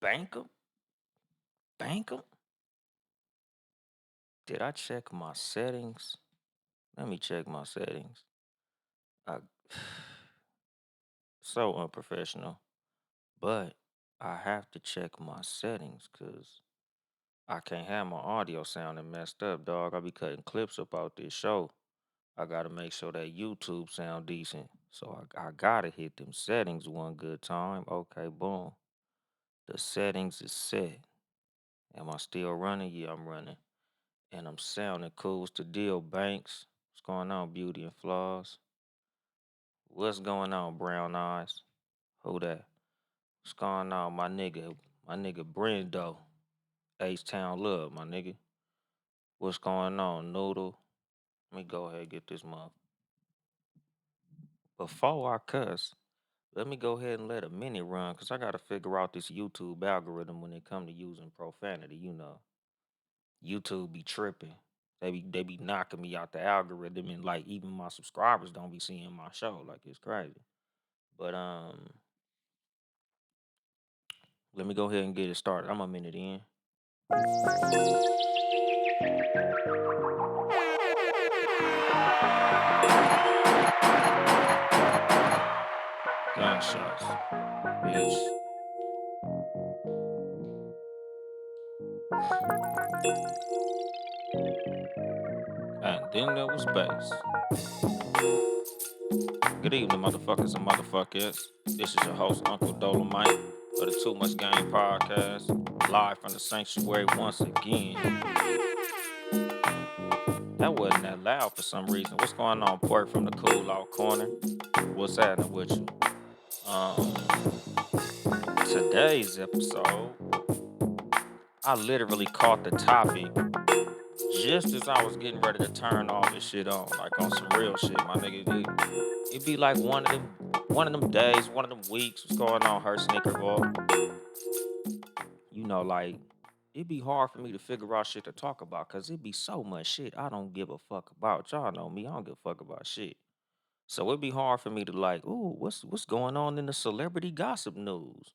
Bank 'em? Bank 'em? Did I check my settings? Let me check my settings. I, so unprofessional. But I have to check my settings because I can't have my audio sounding messed up, dog. I be cutting clips about this show. I gotta make sure that YouTube sound decent. So I gotta hit them settings one good time. Okay, boom. The settings is set. Am I still running? Yeah, I'm running. And I'm sounding cool. What's the deal, Banks? What's going on, Beauty and Flaws? What's going on, Brown Eyes? Who that? What's going on, my nigga? My nigga Brendo. H-Town Love, my nigga. What's going on, Noodle? Let me go ahead and get this month. Before I cuss, let me go ahead and let a minute run because I got to figure out this YouTube algorithm when it come to using profanity. YouTube be tripping. They be knocking me out the algorithm, and like even my subscribers don't be seeing my show. Like it's crazy. But let me go ahead and get it started. I'm a minute in. Gunshots, bitch. And then there was bass. Good evening, motherfuckers and motherfuckers. This is your host, Uncle Dolemite, of the Too Much Game podcast, live from the sanctuary once again. That wasn't that loud for some reason. What's going on, Port from the cool out corner? What's happening with you? Um, Today's episode, I literally caught the topic just as I was getting ready to turn all this shit on, like on some real shit, my nigga. It'd be like one of them days, one of them weeks. What's going on, her Snickerville? Like it'd be hard for me to figure out shit to talk about because it'd be so much shit I don't give a fuck about. Y'all know me, I don't give a fuck about shit. So it'd be hard for me to like, ooh, what's going on in the celebrity gossip news?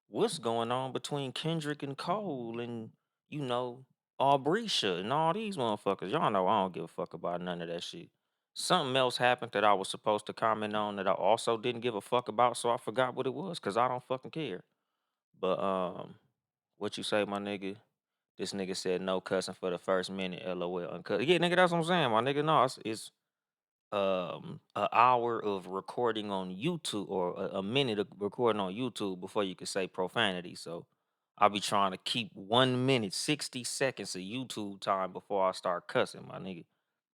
What's going on between Kendrick and Cole and you know Albrecia and all these motherfuckers? Y'all know I don't give a fuck about none of that shit. Something else happened that I was supposed to comment on that I also didn't give a fuck about, so I forgot what it was because I don't fucking care. But what you say, my nigga? This nigga said no cussing for the first minute. LOL. Uncut. Yeah, nigga, that's what I'm saying, my nigga. No, it's an hour of recording on YouTube or a minute of recording on YouTube before you can say profanity. So I'll be trying to keep 1 minute, 60 seconds of YouTube time before I start cussing, my nigga.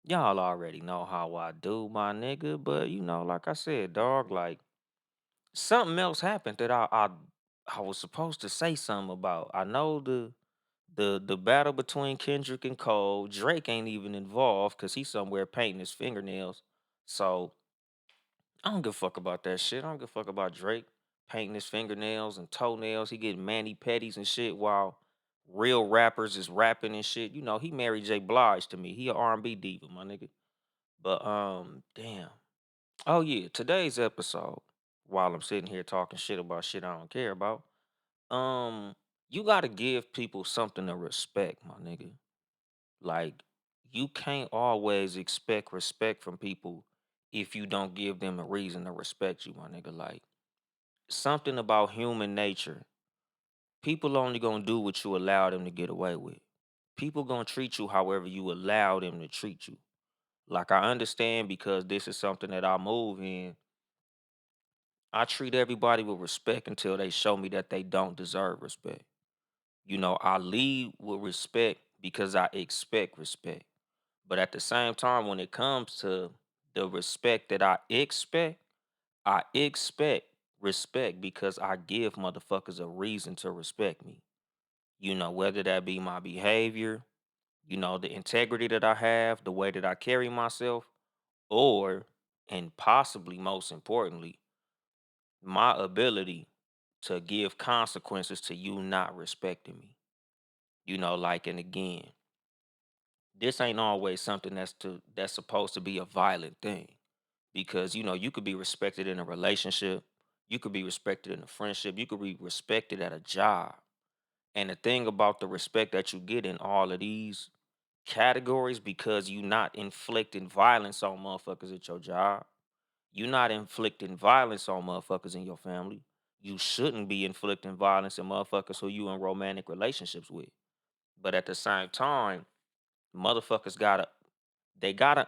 Y'all already know how I do, my nigga. But like I said, dog, like something else happened that I was supposed to say something about. I know the battle between Kendrick and Cole. Drake ain't even involved because he's somewhere painting his fingernails. So I don't give a fuck about that shit. I don't give a fuck about Drake painting his fingernails and toenails. He getting mani petties and shit while real rappers is rapping and shit. He married J. Blige to me. He a R&B diva, my nigga. But damn. Oh yeah, today's episode. While I'm sitting here talking shit about shit I don't care about, um, you gotta give people something to respect, my nigga. Like, you can't always expect respect from people if you don't give them a reason to respect you, my nigga. Like, something about human nature. People only gonna do what you allow them to get away with. People gonna treat you however you allow them to treat you. Like, I understand because this is something that I move in. I treat everybody with respect until they show me that they don't deserve respect. I lead with respect because I expect respect. But at the same time, when it comes to the respect that I expect respect because I give motherfuckers a reason to respect me. Whether that be my behavior, the integrity that I have, the way that I carry myself, or, and possibly most importantly, my ability to give consequences to you not respecting me. And again, this ain't always something that's supposed to be a violent thing because you could be respected in a relationship, you could be respected in a friendship, you could be respected at a job. And the thing about the respect that you get in all of these categories, because you not inflicting violence on motherfuckers at your job, you not inflicting violence on motherfuckers in your family. You shouldn't be inflicting violence on motherfuckers who you in romantic relationships with. But at the same time, motherfuckers gotta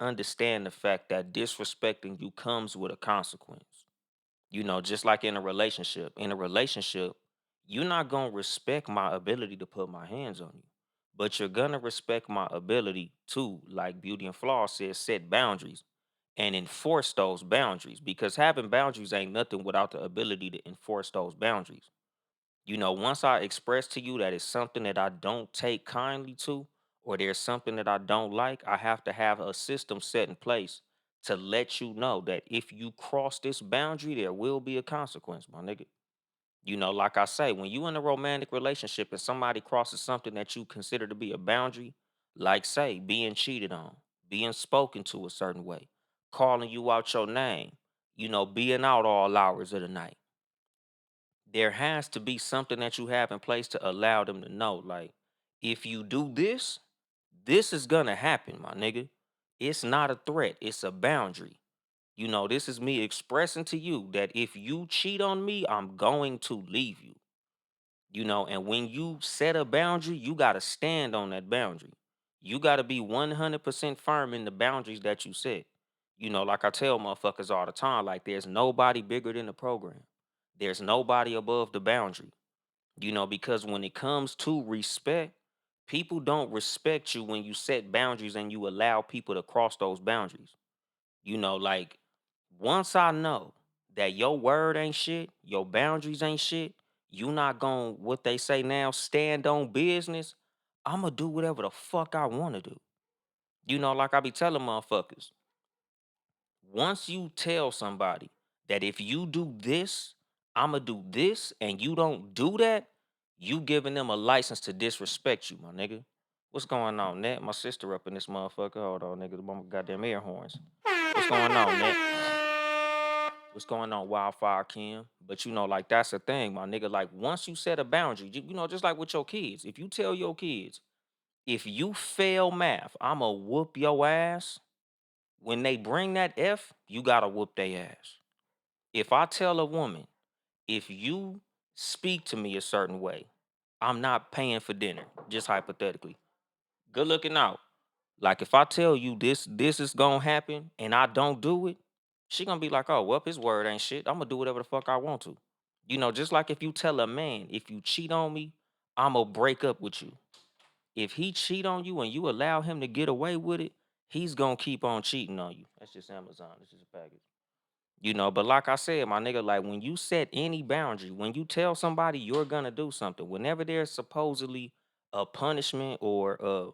understand the fact that disrespecting you comes with a consequence. Just like in a relationship. In a relationship, you're not gonna respect my ability to put my hands on you. But you're gonna respect my ability to, like Beauty and Flaw says, set boundaries and enforce those boundaries. Because having boundaries ain't nothing without the ability to enforce those boundaries. Once I express to you that it's something that I don't take kindly to, or there's something that I don't like, I have to have a system set in place to let you know that if you cross this boundary, there will be a consequence, my nigga. Like I say, when you in a romantic relationship and somebody crosses something that you consider to be a boundary, like say being cheated on, being spoken to a certain way, calling you out your name, being out all hours of the night, there has to be something that you have in place to allow them to know, like, if you do this, this is gonna happen, my nigga. It's not a threat, it's a boundary. This is me expressing to you that if you cheat on me, I'm going to leave you. And when you set a boundary, you got to stand on that boundary. You got to be 100% firm in the boundaries that you set. Like I tell motherfuckers all the time, like, there's nobody bigger than the program. There's nobody above the boundary. Because when it comes to respect, people don't respect you when you set boundaries and you allow people to cross those boundaries. Like, once I know that your word ain't shit, your boundaries ain't shit, you not going what they say now, stand on business. I'ma do whatever the fuck I wanna do. Like I be telling motherfuckers, once you tell somebody that if you do this, I'ma do this, and you don't do that, you giving them a license to disrespect you, my nigga. What's going on, Net? My sister up in this motherfucker. Hold on, nigga. The mama goddamn air horns. What's going on, Net? What's going on, Wildfire Kim? But like, that's the thing, my nigga. Like, once you set a boundary, just like with your kids, if you tell your kids, if you fail math, I'ma whoop your ass. When they bring that F, you gotta whoop their ass. If I tell a woman, if you speak to me a certain way, I'm not paying for dinner, just hypothetically. Good looking out. Like, if I tell you this is gonna happen and I don't do it, she gonna be like, oh, well, his word ain't shit. I'm gonna do whatever the fuck I want to. Just like if you tell a man, if you cheat on me, I'm gonna break up with you. If he cheat on you and you allow him to get away with it, he's gonna keep on cheating on you. That's just Amazon. This is a package. But like I said, my nigga, like, when you set any boundary, when you tell somebody you're gonna do something, whenever there's supposedly a punishment or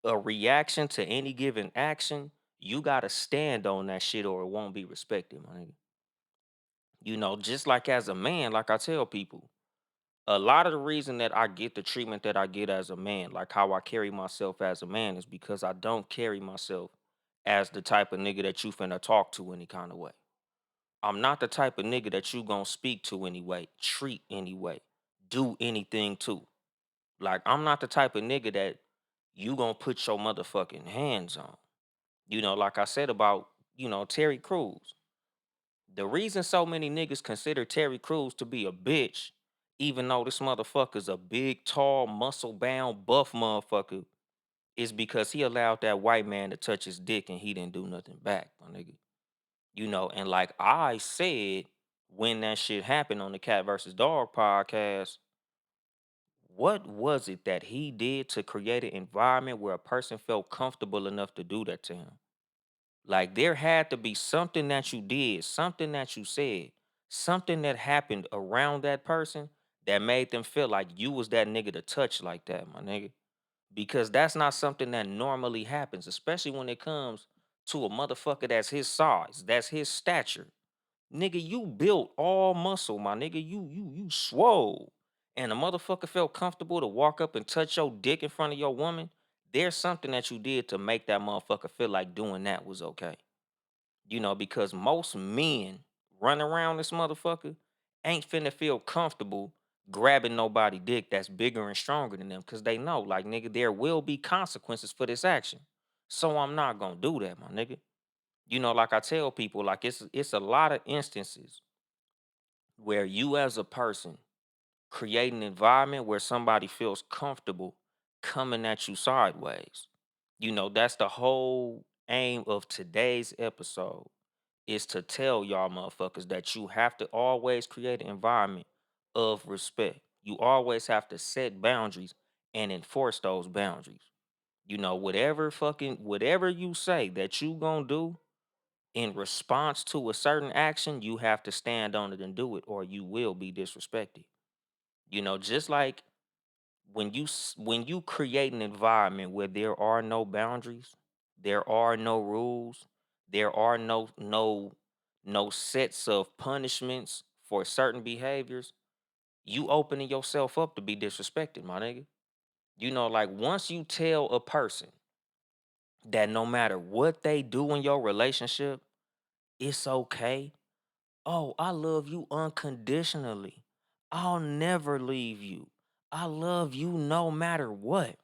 a reaction to any given action, you gotta stand on that shit or it won't be respected, my nigga. Just like as a man, like I tell people, a lot of the reason that I get the treatment that I get as a man, like how I carry myself as a man, is because I don't carry myself as the type of nigga that you finna talk to any kind of way. I'm not the type of nigga that you gonna speak to anyway, treat anyway, do anything to. Like, I'm not the type of nigga that you gonna put your motherfucking hands on. Like I said about, Terry Crews. The reason so many niggas consider Terry Crews to be a bitch, even though this motherfucker's a big, tall, muscle bound, buff motherfucker, is because he allowed that white man to touch his dick and he didn't do nothing back, my nigga. And like I said, when that shit happened on the Cat versus Dog podcast, what was it that he did to create an environment where a person felt comfortable enough to do that to him? Like, there had to be something that you did, something that you said, something that happened around that person that made them feel like you was that nigga to touch like that, my nigga. Because that's not something that normally happens, especially when it comes to a motherfucker that's his size, that's his stature. Nigga, you built all muscle, my nigga. You swole. And a motherfucker felt comfortable to walk up and touch your dick in front of your woman. There's something that you did to make that motherfucker feel like doing that was okay. Because most men run around this motherfucker ain't finna feel comfortable grabbing nobody dick that's bigger and stronger than them because they know, like, nigga, there will be consequences for this action. So I'm not gonna do that, my nigga. Like I tell people, like it's a lot of instances where you as a person create an environment where somebody feels comfortable coming at you sideways. That's the whole aim of today's episode is to tell y'all motherfuckers that you have to always create an environment of respect. You always have to set boundaries and enforce those boundaries. Whatever you say that you gonna do in response to a certain action, you have to stand on it and do it, or you will be disrespected. Just like when you create an environment where there are no boundaries, there are no rules, there are no sets of punishments for certain behaviors, you opening yourself up to be disrespected, my nigga. Like once you tell a person that no matter what they do in your relationship, it's okay. Oh, I love you unconditionally. I'll never leave you. I love you no matter what.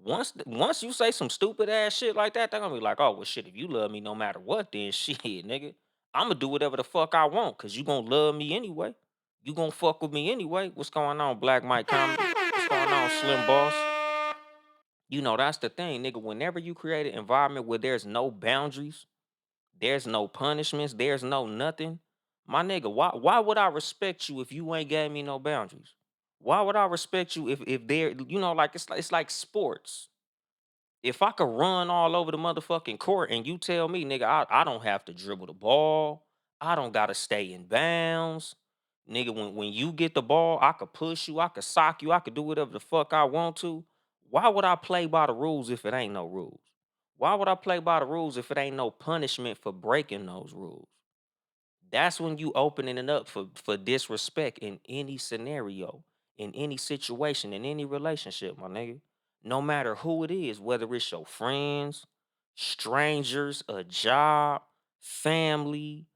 Once you say some stupid ass shit like that, they're gonna be like, oh well shit, if you love me no matter what, then shit, nigga. I'ma do whatever the fuck I want, cause you gonna love me anyway. You gonna fuck with me anyway. What's going on, Black Mike Comedy? What's going on, Slim Boss? That's the thing, nigga. Whenever you create an environment where there's no boundaries, there's no punishments, there's no nothing. My nigga, why would I respect you if you ain't gave me no boundaries? Why would I respect you if there, like it's like sports. If I could run all over the motherfucking court and you tell me, nigga, I don't have to dribble the ball. I don't gotta stay in bounds. Nigga, when you get the ball, I could push you, I could sock you, I could do whatever the fuck I want to. Why would I play by the rules if it ain't no rules? Why would I play by the rules if it ain't no punishment for breaking those rules? That's when you opening it up for disrespect in any scenario, in any situation, in any relationship, my nigga. No matter who it is, whether it's your friends, strangers, a job, family,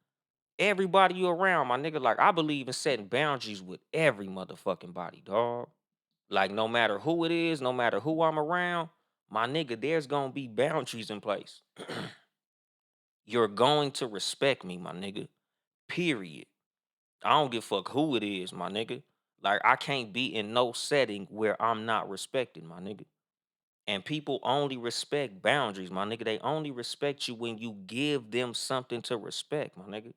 everybody you around, my nigga. Like I believe in setting boundaries with every motherfucking body, dog. Like no matter who it is, no matter who I'm around, my nigga, there's gonna be boundaries in place. You're going to respect me, my nigga. Period. I don't give a fuck who it is, my nigga. Like I can't be in no setting where I'm not respected, my nigga. And people only respect boundaries, my nigga. They only respect you when you give them something to respect, my nigga.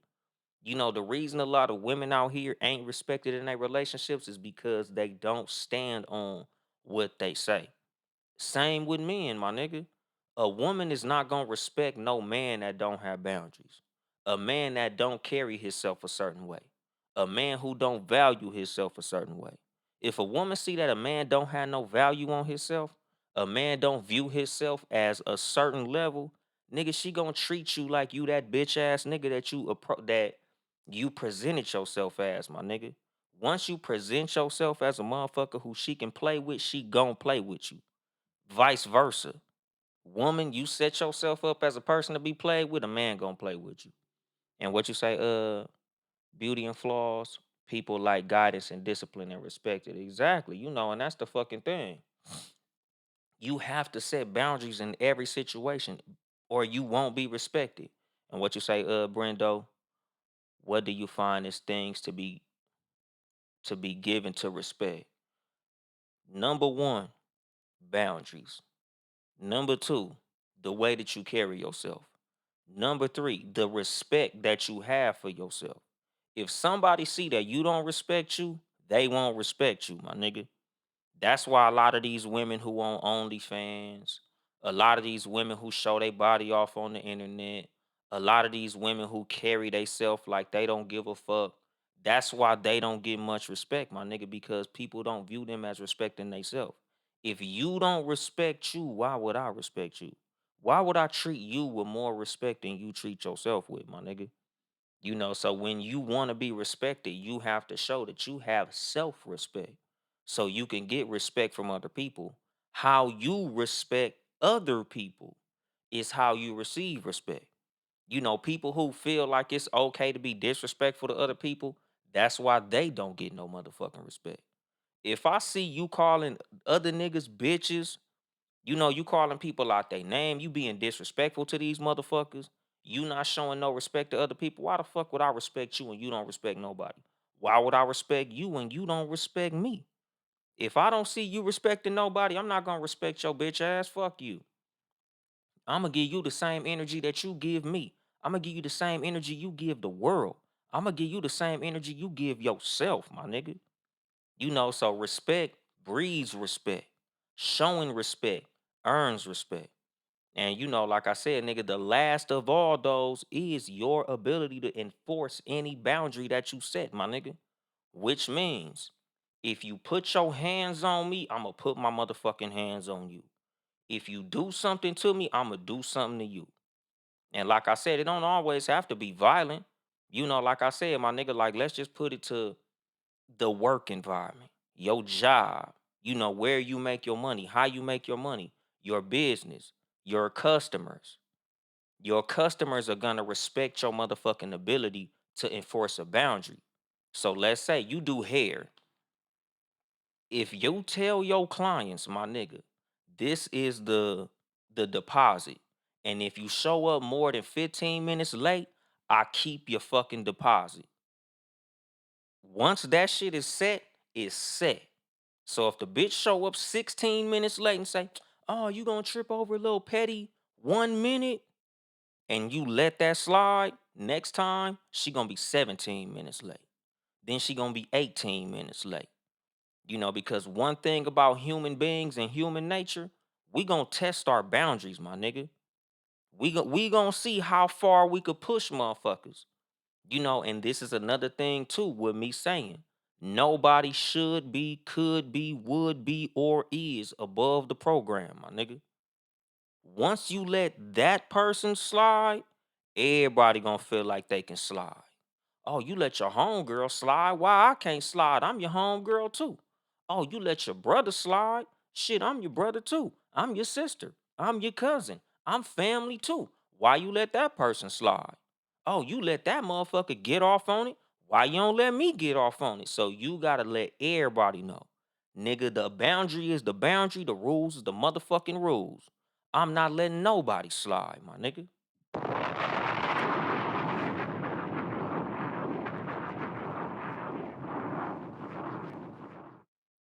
The reason a lot of women out here ain't respected in their relationships is because they don't stand on what they say. Same with men, my nigga. A woman is not gonna respect no man that don't have boundaries. A man that don't carry himself a certain way. A man who don't value himself a certain way. If a woman see that a man don't have no value on himself, a man don't view himself as a certain level, nigga, she gonna treat you like you that bitch ass nigga that you presented yourself as, my nigga. Once you present yourself as a motherfucker who she can play with, she gon' play with you. Vice versa. Woman, you set yourself up as a person to be played with, a man gonna play with you. And what you say, beauty and flaws, people like guidance and discipline and respect it. Exactly. And that's the fucking thing. You have to set boundaries in every situation or you won't be respected. And what you say, Brendo, what do you find as things to be given to respect? Number one, boundaries. Number two, the way that you carry yourself. Number three, the respect that you have for yourself. If somebody see that you don't respect you, they won't respect you, my nigga. That's why a lot of these women who on OnlyFans, a lot of these women who show their body off on the internet, a lot of these women who carry themselves like they don't give a fuck. That's why they don't get much respect, my nigga, because people don't view them as respecting themselves. If you don't respect you, why would I respect you? Why would I treat you with more respect than you treat yourself with, my nigga? So when you want to be respected, you have to show that you have self respect so you can get respect from other people. How you respect other people is how you receive respect. People who feel like it's okay to be disrespectful to other people, That's why they don't get no motherfucking respect. If I see you calling other niggas bitches, you calling people out their name, you being disrespectful to these motherfuckers, you not showing no respect to other people. Why the fuck would I respect you when you don't respect nobody? Why would I respect you when you don't respect me? If I don't see you respecting nobody, I'm not gonna respect your bitch ass. Fuck you. I'm gonna give you the same energy that you give me. I'm gonna give you the same energy you give the world. I'm gonna give you the same energy you give yourself, my nigga. So respect breeds respect. Showing respect earns respect. And like I said, nigga, the last of all those is your ability to enforce any boundary that you set, my nigga. Which means if you put your hands on me, I'ma put my motherfucking hands on you. If you do something to me, I'ma do something to you. And like I said, it don't always have to be violent. Like I said, my nigga, like let's just put it to the work environment, your job, where you make your money, how you make your money, your business, your customers. Your customers are gonna respect your motherfucking ability to enforce a boundary. So let's say you do hair. If you tell your clients, my nigga, this is the deposit. And if you show up more than 15 minutes late, I keep your fucking deposit. Once that shit is set, it's set. So if the bitch show up 16 minutes late and say, "Oh, you gonna trip over a little petty 1 minute," and you let that slide, next time she gonna be 17 minutes late. Then she gonna be 18 minutes late. Because one thing about human beings and human nature, we gonna test our boundaries, my nigga. We gonna see how far we could push motherfuckers. And this is another thing too with me saying nobody should be, could be, would be, or is above the program, my nigga. Once you let that person slide, everybody gonna feel like they can slide. Oh, you let your homegirl slide. Why I can't slide? I'm your homegirl too. Oh, you let your brother slide. Shit, I'm your brother too. I'm your sister. I'm your cousin. I'm family too. Why you let that person slide? Oh, you let that motherfucker get off on it. Why you don't let me get off on it? So you gotta let everybody know. Nigga, the boundary is the boundary, the rules is the motherfucking rules. I'm not letting nobody slide, my nigga.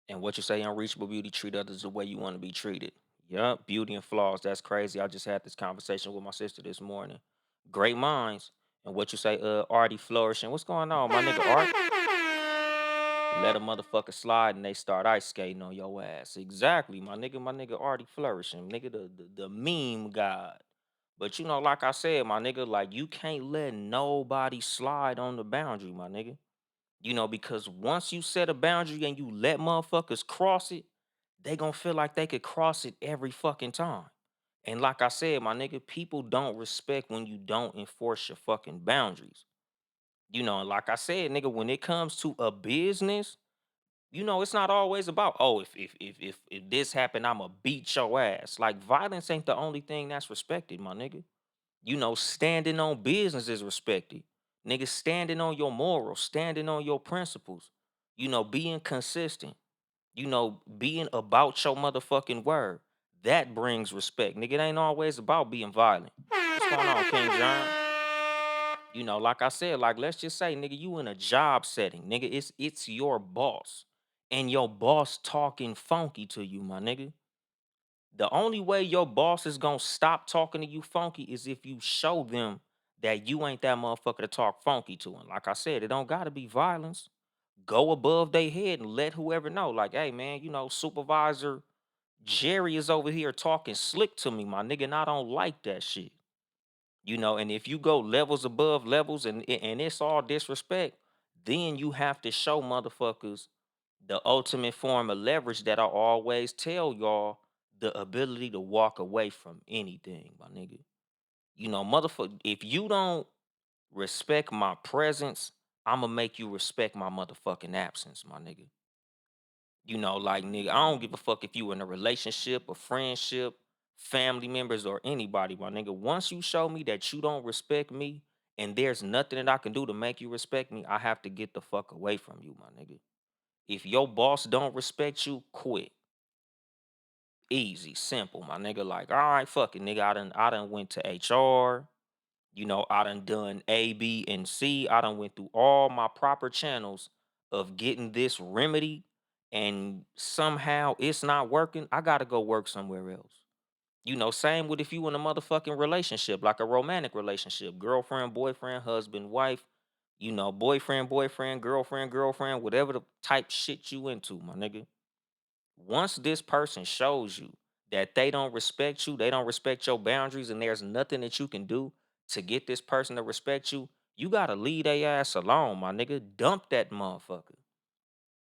And what you say, unreachable beauty, treat others the way you want to be treated. Yup, beauty and flaws. That's crazy. I just had this conversation with my sister this morning. Great minds. And what you say, Artie flourishing. What's going on, my nigga Art? Let a motherfucker slide and they start ice skating on your ass. Exactly, my nigga Artie flourishing. Nigga, the meme god. But like I said, my nigga, like you can't let nobody slide on the boundary, my nigga. Because once you set a boundary and you let motherfuckers cross it, they gonna feel like they could cross it every fucking time. And like I said, my nigga, people don't respect when you don't enforce your fucking boundaries. And like I said, nigga, when it comes to a business, it's not always about, oh, if this happened, I'ma beat your ass. Like violence ain't the only thing that's respected, my nigga. Standing on business is respected. Nigga, standing on your morals, standing on your principles, being consistent, being about your motherfucking word. That brings respect. Nigga, it ain't always about being violent. What's going on, King John? Like I said, like let's just say, nigga, you in a job setting. Nigga, it's your boss. And your boss talking funky to you, my nigga. The only way your boss is gonna stop talking to you funky is if you show them that you ain't that motherfucker to talk funky to. And like I said, it don't gotta be violence. Go above their head and let whoever know. Like, hey man, supervisor Jerry is over here talking slick to me, my nigga, and I don't like that shit. And if you go levels above levels and it's all disrespect, then you have to show motherfuckers the ultimate form of leverage that I always tell y'all, the ability to walk away from anything, my nigga. Motherfucker, if you don't respect my presence, I'ma make you respect my motherfucking absence, my nigga. Like nigga, I don't give a fuck if you in a relationship, a friendship, family members, or anybody, my nigga. Once you show me that you don't respect me and there's nothing that I can do to make you respect me, I have to get the fuck away from you, my nigga. If your boss don't respect you, quit. Easy, simple, my nigga. Like, all right, fuck it, nigga. I done went to HR. I done A, B, and C. I done went through all my proper channels of getting this remedy, and somehow it's not working. I gotta go work somewhere else. Same with if you in a motherfucking relationship, like a romantic relationship, girlfriend, boyfriend, husband, wife, boyfriend, boyfriend, girlfriend, girlfriend, whatever the type shit you into, my nigga. Once this person shows you that they don't respect you, they don't respect your boundaries, and there's nothing that you can do to get this person to respect you, you gotta leave their ass alone, my nigga. Dump that motherfucker.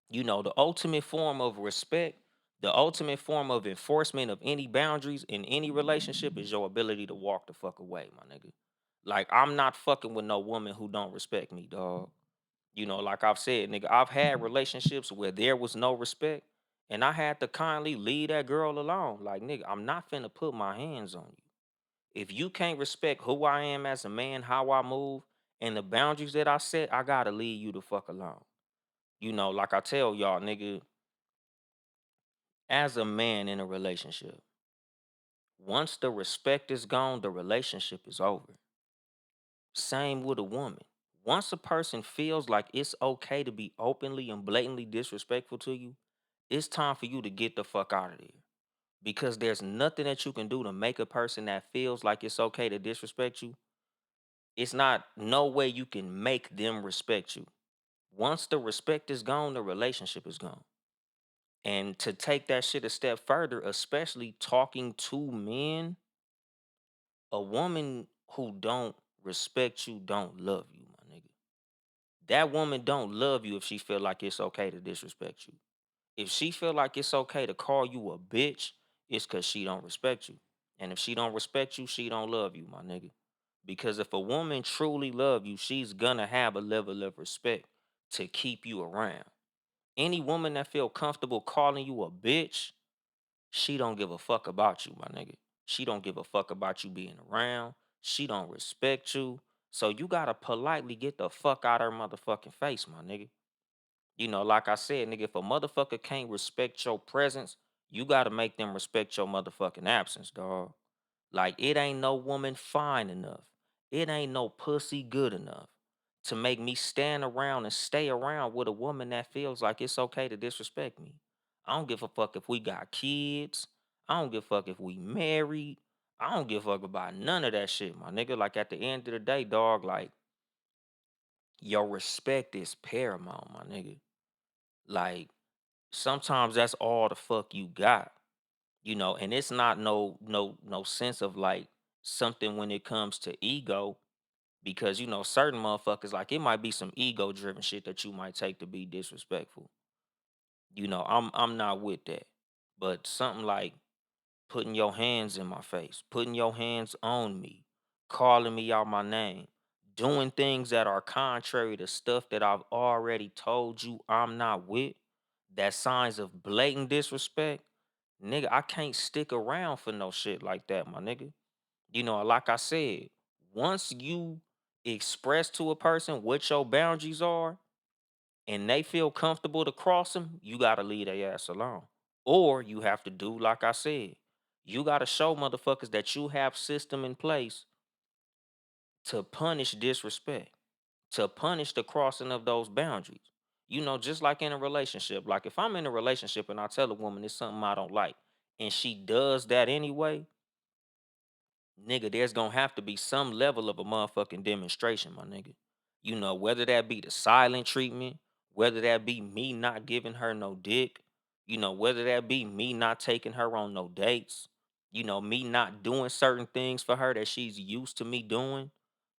The ultimate form of respect, the ultimate form of enforcement of any boundaries in any relationship is your ability to walk the fuck away, my nigga. Like, I'm not fucking with no woman who don't respect me, dog. Like I've said, nigga, I've had relationships where there was no respect, and I had to kindly leave that girl alone. Like, nigga, I'm not finna put my hands on you. If you can't respect who I am as a man, how I move, and the boundaries that I set, I gotta leave you the fuck alone. Like I tell y'all, nigga, as a man in a relationship, once the respect is gone, the relationship is over. Same with a woman. Once a person feels like it's okay to be openly and blatantly disrespectful to you, it's time for you to get the fuck out of there. Because there's nothing that you can do to make a person that feels like it's okay to disrespect you. It's not no way you can make them respect you. Once the respect is gone, the relationship is gone. And to take that shit a step further, especially talking to men, a woman who don't respect you don't love you, my nigga. That woman don't love you if she feel like it's okay to disrespect you. If she feel like it's okay to call you a bitch, it's cause she don't respect you. And if she don't respect you, she don't love you, my nigga. Because if a woman truly love you, she's gonna have a level of respect to keep you around. Any woman that feel comfortable calling you a bitch, she don't give a fuck about you, my nigga. She don't give a fuck about you being around. She don't respect you. So you gotta politely get the fuck out her motherfucking face, my nigga. Like I said, nigga, if a motherfucker can't respect your presence, you gotta make them respect your motherfucking absence, dog. Like, it ain't no woman fine enough. It ain't no pussy good enough to make me stand around and stay around with a woman that feels like it's okay to disrespect me. I don't give a fuck if we got kids. I don't give a fuck if we married. I don't give a fuck about none of that shit, my nigga. Like, at the end of the day, dog, like, your respect is paramount, my nigga. Like, sometimes that's all the fuck you got. And it's not no sense of like something when it comes to ego, because certain motherfuckers, like, it might be some ego driven shit that you might take to be disrespectful. I'm not with that. But something like putting your hands in my face, putting your hands on me, calling me out my name, doing things that are contrary to stuff that I've already told you I'm not with, that signs of blatant disrespect, nigga, I can't stick around for no shit like that, my nigga. Like I said, once you express to a person what your boundaries are and they feel comfortable to cross them, you gotta leave their ass alone. Or you have to do like I said. You gotta show motherfuckers that you have system in place to punish disrespect, to punish the crossing of those boundaries. Just like in a relationship. Like, if I'm in a relationship and I tell a woman it's something I don't like, and she does that anyway, nigga, there's gonna have to be some level of a motherfucking demonstration, my nigga. Whether that be the silent treatment, whether that be me not giving her no dick, whether that be me not taking her on no dates, me not doing certain things for her that she's used to me doing.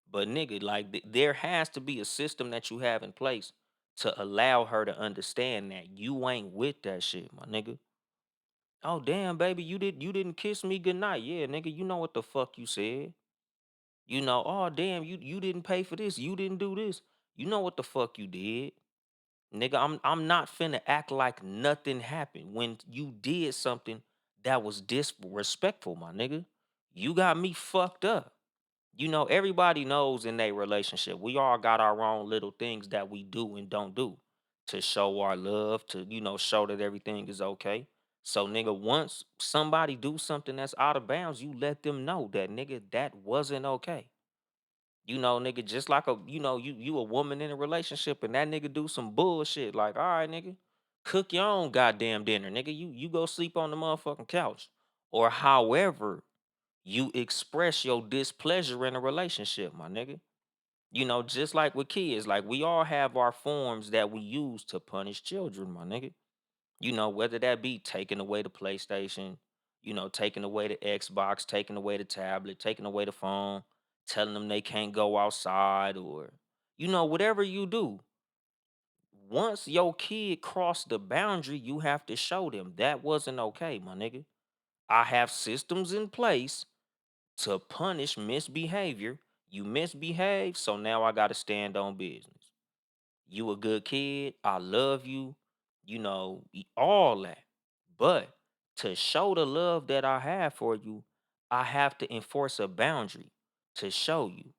But nigga, like, there has to be a system that you have in place to allow her to understand that you ain't with that shit, my nigga. Oh damn, baby, you didn't kiss me goodnight. Yeah, nigga, you know what the fuck you said. Oh damn, you didn't pay for this. You didn't do this. You know what the fuck you did. Nigga, I'm not finna act like nothing happened when you did something that was disrespectful, my nigga. You got me fucked up. Everybody knows in a relationship, we all got our own little things that we do and don't do to show our love, to, show that everything is okay. So, nigga, once somebody do something that's out of bounds, you let them know that, nigga, that wasn't okay. Nigga, just like you a woman in a relationship and that nigga do some bullshit. Like, all right, nigga, cook your own goddamn dinner, nigga. You go sleep on the motherfucking couch. Or however you express your displeasure in a relationship, my nigga. Just like with kids, like we all have our forms that we use to punish children, my nigga. Whether that be taking away the PlayStation, taking away the Xbox, taking away the tablet, taking away the phone, telling them they can't go outside, or, whatever you do. Once your kid crossed the boundary, you have to show them that wasn't okay, my nigga. I have systems in place to punish misbehavior. You misbehave, so now I got to stand on business. You a good kid. I love you. All that. But to show the love that I have for you, I have to enforce a boundary to show you.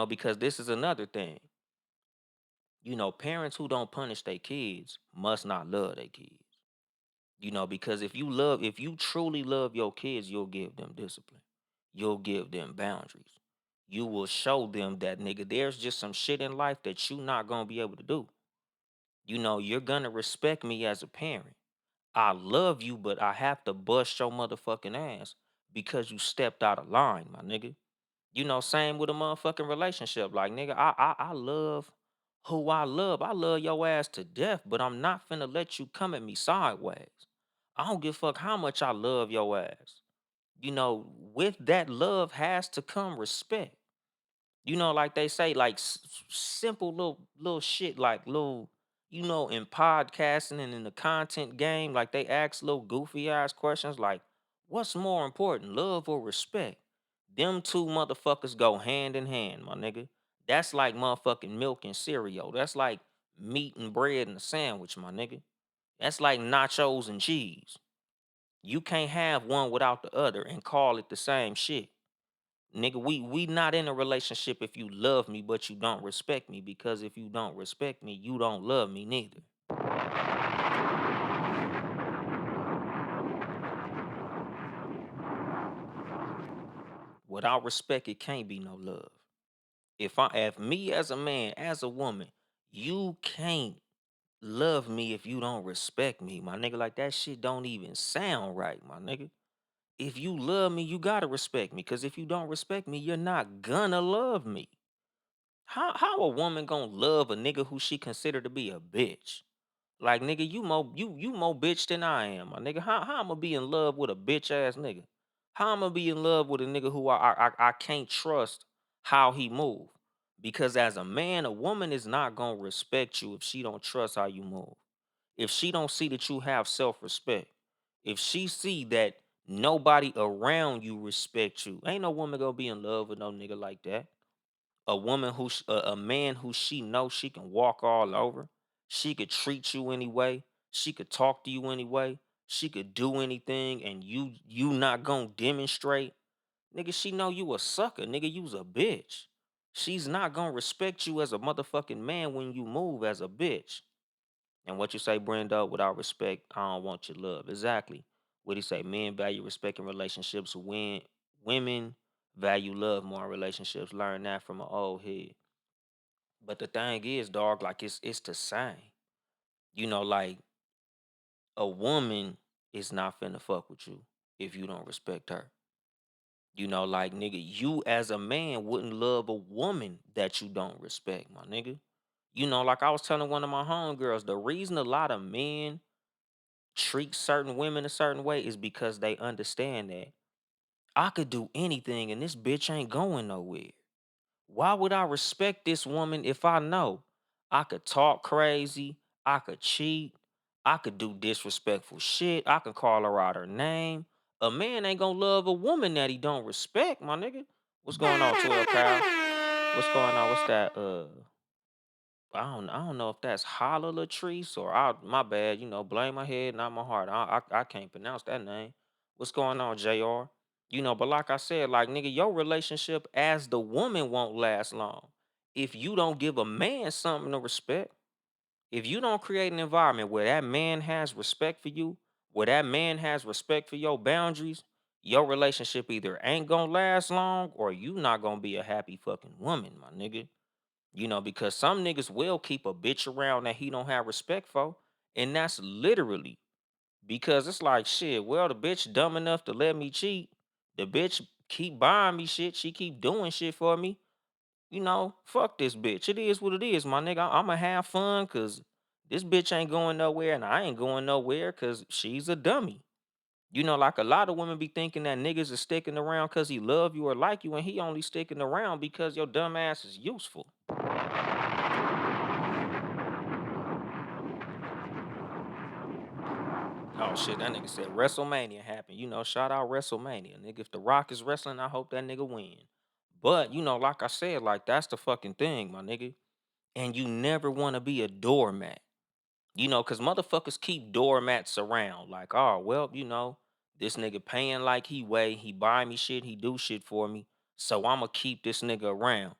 Because this is another thing. Parents who don't punish their kids must not love their kids. Because if you truly love your kids, you'll give them discipline. You'll give them boundaries. You will show them that, nigga, there's just some shit in life that you not gonna be able to do. You're gonna respect me as a parent. I love you, but I have to bust your motherfucking ass because you stepped out of line, my nigga. Same with a motherfucking relationship. Like, nigga, I love who I love. I love your ass to death, but I'm not finna let you come at me sideways. I don't give a fuck how much I love your ass. With that love has to come respect. Like they say, like simple little shit, like little, in podcasting and in the content game, like they ask little goofy ass questions, like, what's more important, love or respect? Them two motherfuckers go hand in hand, my nigga. That's like motherfucking milk and cereal. That's like meat and bread and a sandwich, my nigga. That's like nachos and cheese. You can't have one without the other and call it the same shit. Nigga, we not in a relationship if you love me but you don't respect me, because if you don't respect me, you don't love me neither. Without respect, it can't be no love. If me as a man, as a woman, you can't love me if you don't respect me, my nigga. Like that shit don't even sound right, my nigga. If you love me, you gotta respect me. Cause if you don't respect me, you're not gonna love me. How a woman gonna love a nigga who she consider to be a bitch? Like, nigga, you more bitch than I am, my nigga. How I'ma be in love with a bitch ass nigga? How I'ma be in love with a nigga who I can't trust how he move? Because as a man, a woman is not gonna respect you if she don't trust how you move. If she don't see that you have self-respect. If she see that nobody around you respect you, ain't no woman gonna be in love with no nigga like that. A woman a man who she knows she can walk all over, she could treat you anyway, she could talk to you anyway, she could do anything, and you not gonna demonstrate. Nigga, she know you a sucker, nigga. You's a bitch. She's not gonna respect you as a motherfucking man when you move as a bitch. And what you say, Brenda, without respect, I don't want your love. Exactly. What he say? Men value respect in relationships. When women value love more in relationships. Learn that from an old head. But the thing is, dog, like it's the same. Like a woman is not finna fuck with you if you don't respect her. Like, nigga, you as a man wouldn't love a woman that you don't respect, my nigga. Like I was telling one of my homegirls, the reason a lot of men treat certain women a certain way is because they understand that I could do anything and this bitch ain't going nowhere. Why would I respect this woman if I know I could talk crazy, I could cheat, I could do disrespectful shit, I could call her out her name? A man ain't gonna love a woman that he don't respect, my nigga. What's going on, 12 Kyle? What's going on? What's that? I don't know if that's Holla Latrice or my bad, blame my head, not my heart. I can't pronounce that name. What's going on, JR? But like I said, like nigga, your relationship as the woman won't last long if you don't give a man something to respect. If you don't create an environment where that man has respect for you, where that man has respect for your boundaries, your relationship either ain't gonna last long or you not gonna be a happy fucking woman, my nigga. Because some niggas will keep a bitch around that he don't have respect for, and that's literally because it's like shit. Well, the bitch dumb enough to let me cheat. The bitch keep buying me shit. She keep doing shit for me. Fuck this bitch. It is what it is, my nigga. I'ma have fun cause this bitch ain't going nowhere and I ain't going nowhere cause she's a dummy. Like a lot of women be thinking that niggas is sticking around cause he love you or like you, and he only sticking around because your dumb ass is useful. Oh shit, that nigga said WrestleMania happened. Shout out WrestleMania. Nigga, if The Rock is wrestling, I hope that nigga win. But like I said, like that's the fucking thing, my nigga. And you never want to be a doormat. Cause motherfuckers keep doormats around. Like, oh, well, this nigga paying like he buy me shit, he do shit for me. So I'ma keep this nigga around.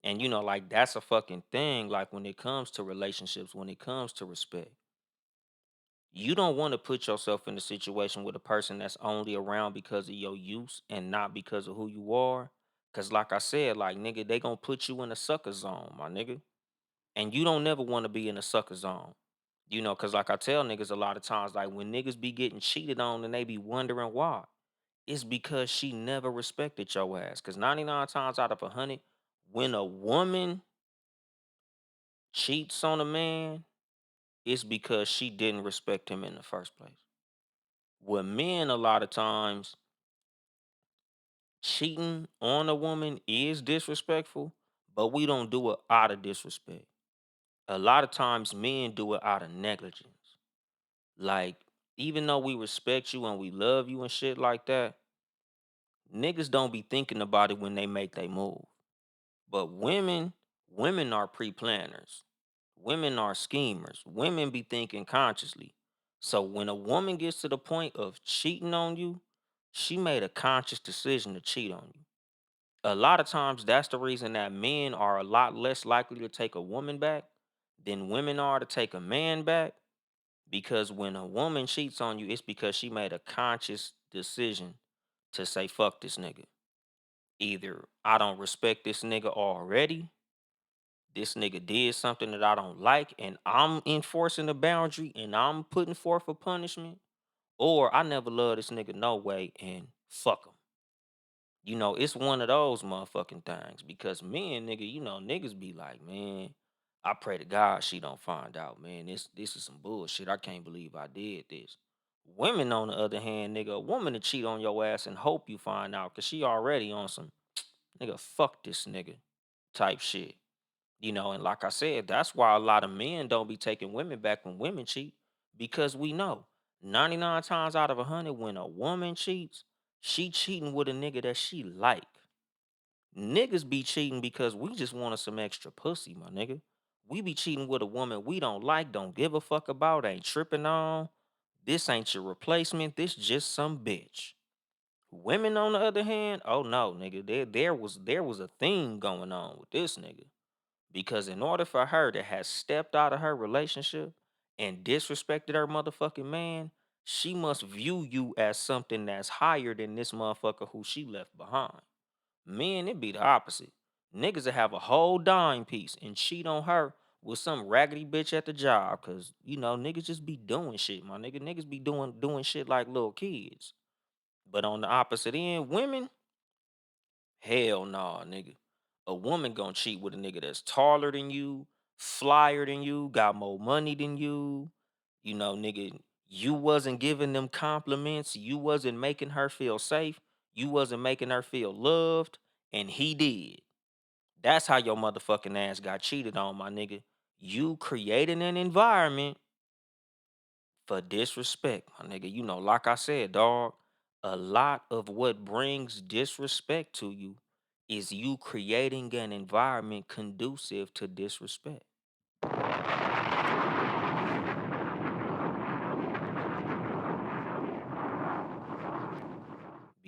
And like that's a fucking thing. Like when it comes to relationships, when it comes to respect, you don't want to put yourself in a situation with a person that's only around because of your use and not because of who you are. Cause like I said, like nigga, they gonna put you in a sucker zone, my nigga. And you don't never want to be in a sucker zone. Cause like I tell niggas a lot of times, like when niggas be getting cheated on and they be wondering why, it's because she never respected your ass. Cause 99 times out of 100, when a woman cheats on a man, it's because she didn't respect him in the first place. With men, a lot of times, cheating on a woman is disrespectful, but we don't do it out of disrespect. A lot of times, men do it out of negligence. Like, even though we respect you and we love you and shit like that, niggas don't be thinking about it when they make their move. But women are pre-planners. Women are schemers. Women be thinking consciously. So when a woman gets to the point of cheating on you, she made a conscious decision to cheat on you. A lot of times that's the reason that men are a lot less likely to take a woman back than women are to take a man back, because when a woman cheats on you, it's because she made a conscious decision to say, fuck this nigga. Either I don't respect this nigga already, this nigga did something that I don't like, and I'm enforcing a boundary and I'm putting forth a punishment, or I never loved this nigga no way and fuck him. It's one of those motherfucking things because men, nigga, niggas be like, man, I pray to God she don't find out, man. This is some bullshit. I can't believe I did this. Women, on the other hand, nigga, a woman to cheat on your ass and hope you find out because she already on some nigga, fuck this nigga type shit. And like I said, that's why a lot of men don't be taking women back when women cheat, because we know 99 times out of 100 when a woman cheats, she cheating with a nigga that she like. Niggas be cheating because we just wanted some extra pussy, my nigga. We be cheating with a woman we don't like, don't give a fuck about, ain't tripping on. This ain't your replacement. This just some bitch. Women, on the other hand, oh no, nigga, there was a thing going on with this nigga. Because in order for her to have stepped out of her relationship and disrespected her motherfucking man, she must view you as something that's higher than this motherfucker who she left behind. Men, it be the opposite. Niggas that have a whole dime piece and cheat on her with some raggedy bitch at the job. Cause niggas just be doing shit, my nigga. Niggas be doing shit like little kids. But on the opposite end, women, hell nah, nigga. A woman gonna cheat with a nigga that's taller than you, flyer than you, got more money than you. Nigga, you wasn't giving them compliments. You wasn't making her feel safe. You wasn't making her feel loved. And he did. That's how your motherfucking ass got cheated on, my nigga. You creating an environment for disrespect, my nigga. Like I said, dog, a lot of what brings disrespect to you is you creating an environment conducive to disrespect.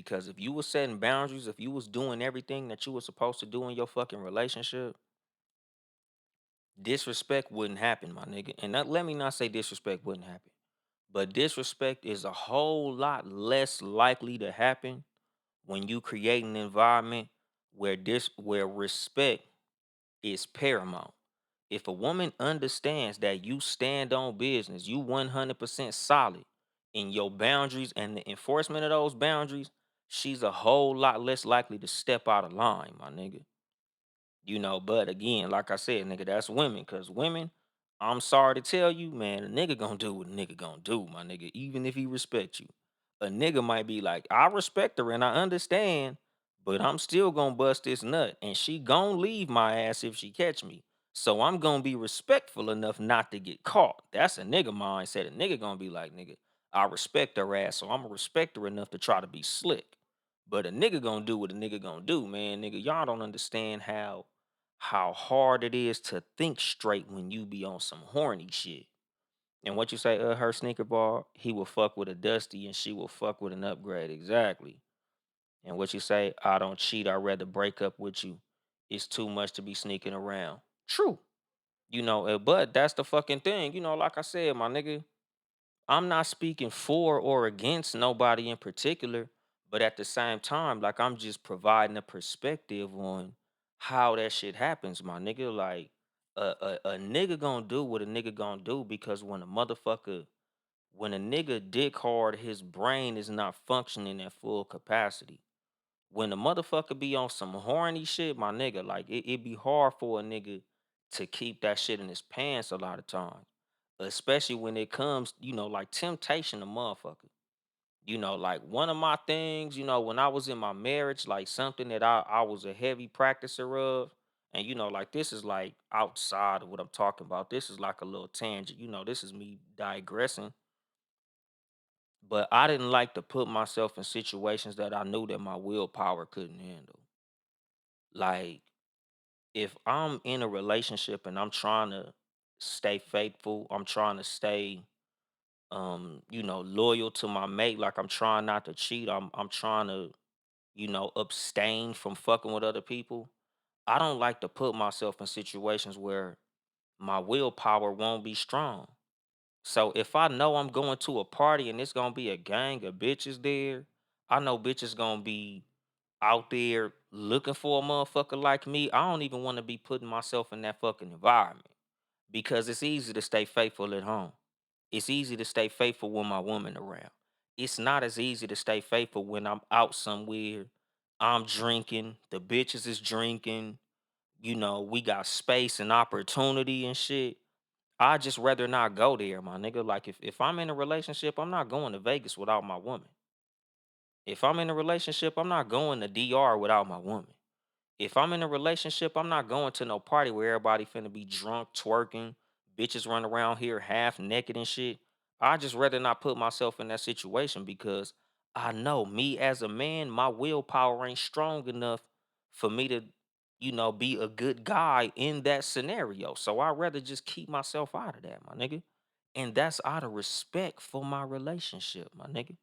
because if you was setting boundaries, if you was doing everything that you was supposed to do in your fucking relationship, disrespect wouldn't happen, my nigga. And not, let me not say disrespect wouldn't happen, but disrespect is a whole lot less likely to happen when you create an environment where respect is paramount. If a woman understands that you stand on business, you 100% solid in your boundaries and the enforcement of those boundaries, she's a whole lot less likely to step out of line, my nigga. But again, like I said, nigga, that's women. Cause women, I'm sorry to tell you, man, a nigga gonna do what a nigga gonna do, my nigga, even if he respect you. A nigga might be like, I respect her and I understand, but I'm still gonna bust this nut. And she gonna leave my ass if she catch me. So I'm gonna be respectful enough not to get caught. That's a nigga mindset. A nigga gonna be like, nigga, I respect her ass, so I'm gonna respect her enough to try to be slick. But a nigga gonna do what a nigga gonna do, man. Nigga, y'all don't understand how hard it is to think straight when you be on some horny shit. And what you say, her sneaker ball, he will fuck with a dusty and she will fuck with an upgrade. Exactly. And what you say, I don't cheat, I'd rather break up with you. It's too much to be sneaking around. True. But that's the fucking thing. Like I said, my nigga, I'm not speaking for or against nobody in particular, but at the same time, like I'm just providing a perspective on how that shit happens, my nigga. Like a nigga gonna do what a nigga gonna do because when a nigga dick hard, his brain is not functioning at full capacity. When the motherfucker be on some horny shit, my nigga, like it be hard for a nigga to keep that shit in his pants a lot of times, especially when it comes, like temptation to motherfucker. Like one of my things, when I was in my marriage, like something that I was a heavy practicer of, and like this is like outside of what I'm talking about. This is like a little tangent. This is me digressing. But I didn't like to put myself in situations that I knew that my willpower couldn't handle. Like if I'm in a relationship and I'm trying to stay faithful, I'm trying to stay loyal to my mate, like I'm trying not to cheat, I'm trying to, abstain from fucking with other people. I don't like to put myself in situations where my willpower won't be strong. So if I know I'm going to a party and it's gonna be a gang of bitches there, I know bitches gonna be out there looking for a motherfucker like me. I don't even want to be putting myself in that fucking environment because it's easy to stay faithful at home. It's easy to stay faithful when my woman around. It's not as easy to stay faithful when I'm out somewhere. I'm drinking, the bitches is drinking, we got space and opportunity and shit. I just rather not go there, my nigga. Like if I'm in a relationship, I'm not going to Vegas without my woman. If I'm in a relationship, I'm not going to DR without my woman. If I'm in a relationship, I'm not going to no party where everybody finna be drunk, twerking, bitches run around here half naked and shit. I just rather not put myself in that situation because I know me as a man, my willpower ain't strong enough for me to, be a good guy in that scenario. So I'd rather just keep myself out of that, my nigga. And that's out of respect for my relationship, my nigga.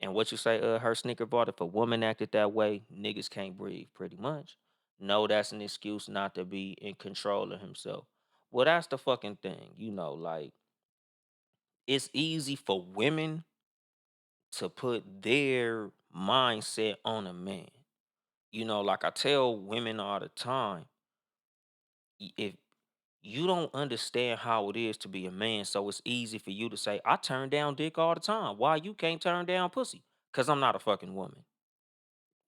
And what you say, her sneaker bought, if a woman acted that way, niggas can't breathe, pretty much. No, that's an excuse not to be in control of himself. Well, that's the fucking thing, like it's easy for women to put their mindset on a man. Like I tell women all the time, if you don't understand how it is to be a man, so it's easy for you to say, I turn down dick all the time. Why you can't turn down pussy? Because I'm not a fucking woman.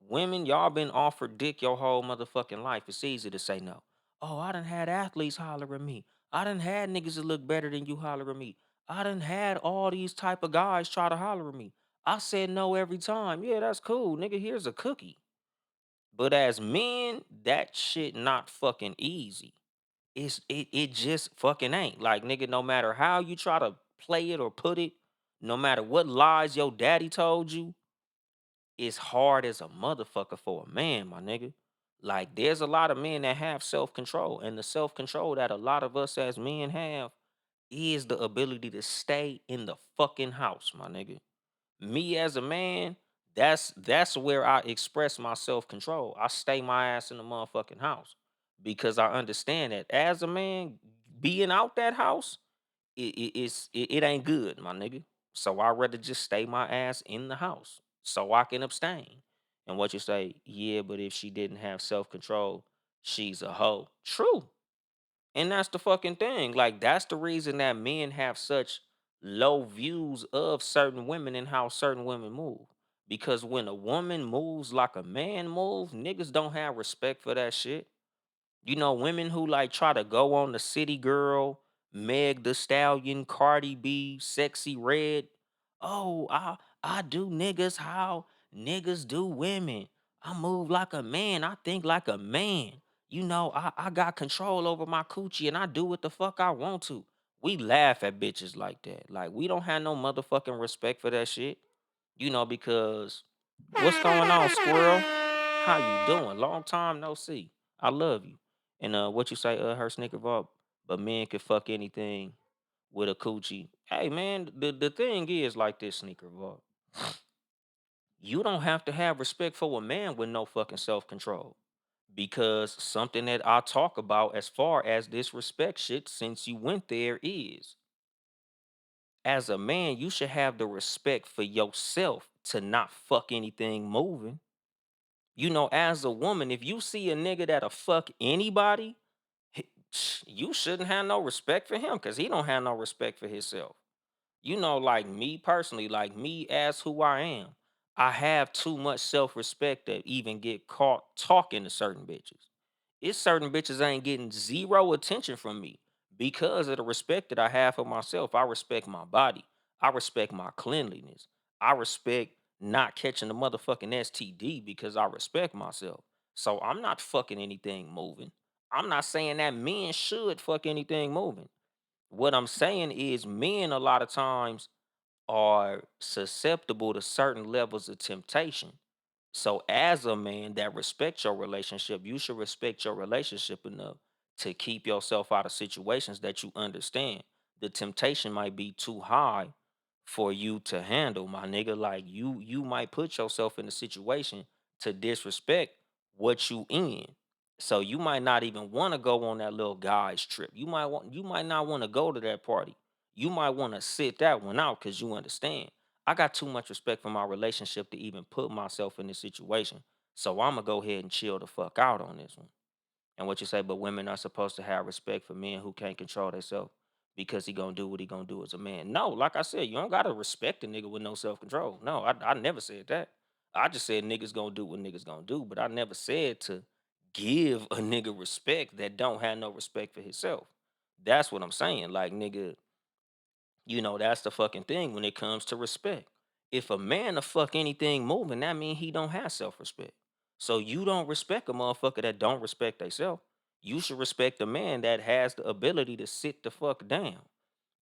Women, y'all been offered dick your whole motherfucking life. It's easy to say no. Oh, I done had athletes holler at me. I done had niggas that look better than you holler at me. I done had all these type of guys try to holler at me. I said no every time. Yeah, that's cool. Nigga, here's a cookie. But as men, that shit not fucking easy. It just fucking ain't. Like, nigga, no matter how you try to play it or put it, no matter what lies your daddy told you, it's hard as a motherfucker for a man, my nigga. Like, there's a lot of men that have self control, and the self control that a lot of us as men have is the ability to stay in the fucking house, my nigga. Me as a man, That's where I express my self-control. I stay my ass in the motherfucking house because I understand that as a man being out that house, it ain't good, my nigga. So I rather just stay my ass in the house so I can abstain. And what you say, yeah, but if she didn't have self-control, she's a hoe. True. And that's the fucking thing. Like that's the reason that men have such low views of certain women and how certain women move. Because when a woman moves like a man move, niggas don't have respect for that shit. You know, women who like try to go on the City Girl, Meg the Stallion, Cardi B, Sexy Red. Oh, I do niggas how niggas do women. I move like a man. I think like a man. You know, I got control over my coochie and I do what the fuck I want to. We laugh at bitches like that. Like we don't have no motherfucking respect for that shit. You know, because what's going on, squirrel? How you doing? Long time no see. I love you. And what you say, her snicker vault, but men can fuck anything with a coochie. Hey man, the thing is like this, sneaker vault. You don't have to have respect for a man with no fucking self-control. Because something that I talk about as far as this respect shit, since you went there, is as a man, you should have the respect for yourself to not fuck anything moving. You know, as a woman, if you see a nigga that'll fuck anybody, you shouldn't have no respect for him because he don't have no respect for himself. You know, like me personally, like me as who I am, I have too much self-respect to even get caught talking to certain bitches. It's certain bitches ain't getting zero attention from me because of the respect that I have for myself. I respect my body. I respect my cleanliness. I respect not catching the motherfucking STD because I respect myself. So I'm not fucking anything moving. I'm not saying that men should fuck anything moving. What I'm saying is men a lot of times are susceptible to certain levels of temptation. So as a man that respects your relationship, you should respect your relationship enough to keep yourself out of situations that you understand. The temptation might be too high for you to handle, my nigga. Like you might put yourself in a situation to disrespect what you in. So you might not even want to go on that little guy's trip. You might not want to go to that party. You might want to sit that one out because you understand. I got too much respect for my relationship to even put myself in this situation. So I'm gonna go ahead and chill the fuck out on this one. And what you say, but women are supposed to have respect for men who can't control themselves because he gonna do what he gonna do as a man. No, like I said, you don't gotta respect a nigga with no self control. No, I never said that. I just said niggas gonna do what niggas gonna do, but I never said to give a nigga respect that don't have no respect for himself. That's what I'm saying. Like nigga, you know, that's the fucking thing when it comes to respect. If a man to fuck anything moving, that mean he don't have self-respect. So you don't respect a motherfucker that don't respect themselves. You should respect a man that has the ability to sit the fuck down.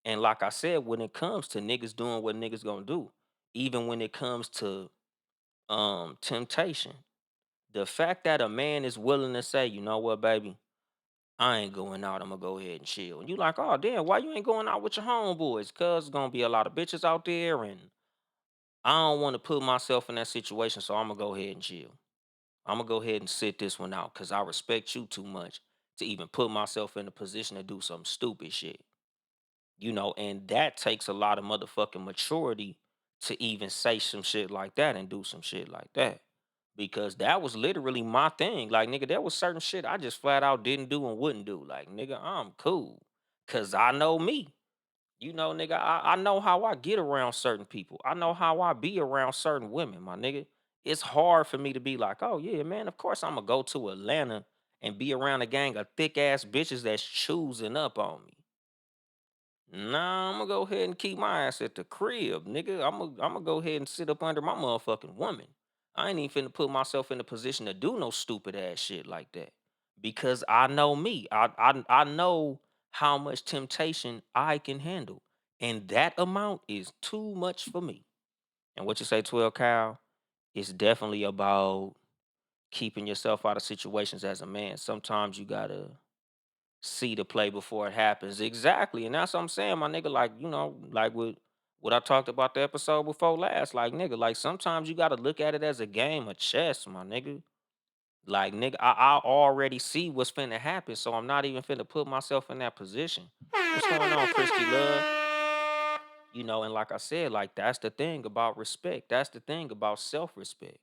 And like I said, when it comes to niggas doing what niggas gonna do, even when it comes to temptation, the fact that a man is willing to say, you know what, baby, I ain't going out. I'm gonna go ahead and chill. And you like, oh damn, why you ain't going out with your homeboys? Cause it's gonna be a lot of bitches out there, and I don't want to put myself in that situation, so I'm gonna go ahead and chill. I'm gonna go ahead and sit this one out because I respect you too much to even put myself in a position to do some stupid shit. You know, and that takes a lot of motherfucking maturity to even say some shit like that and do some shit like that. Because that was literally my thing. Like, nigga, there was certain shit I just flat out didn't do and wouldn't do. Like, nigga, I'm cool. Cause I know me. You know, nigga, I know how I get around certain people. I know how I be around certain women, my nigga. It's hard for me to be like, oh yeah, man, of course I'm gonna go to Atlanta and be around a gang of thick ass bitches that's choosing up on me. Nah, I'm gonna go ahead and keep my ass at the crib, nigga. I'm gonna go ahead and sit up under my motherfucking woman. I ain't even finna put myself in a position to do no stupid ass shit like that because I know me. I know how much temptation I can handle, and that amount is too much for me. And what you say, 12 Cal, it's definitely about keeping yourself out of situations as a man. Sometimes you gotta see the play before it happens. Exactly. And that's what I'm saying, my nigga. Like, you know, like with What I talked about the episode before last, like nigga, like sometimes you gotta look at it as a game of chess, my nigga. Like nigga, I already see what's finna happen, so I'm not even finna put myself in that position. What's going on, Christy Love? And like I said, like that's the thing about respect. That's the thing about self-respect.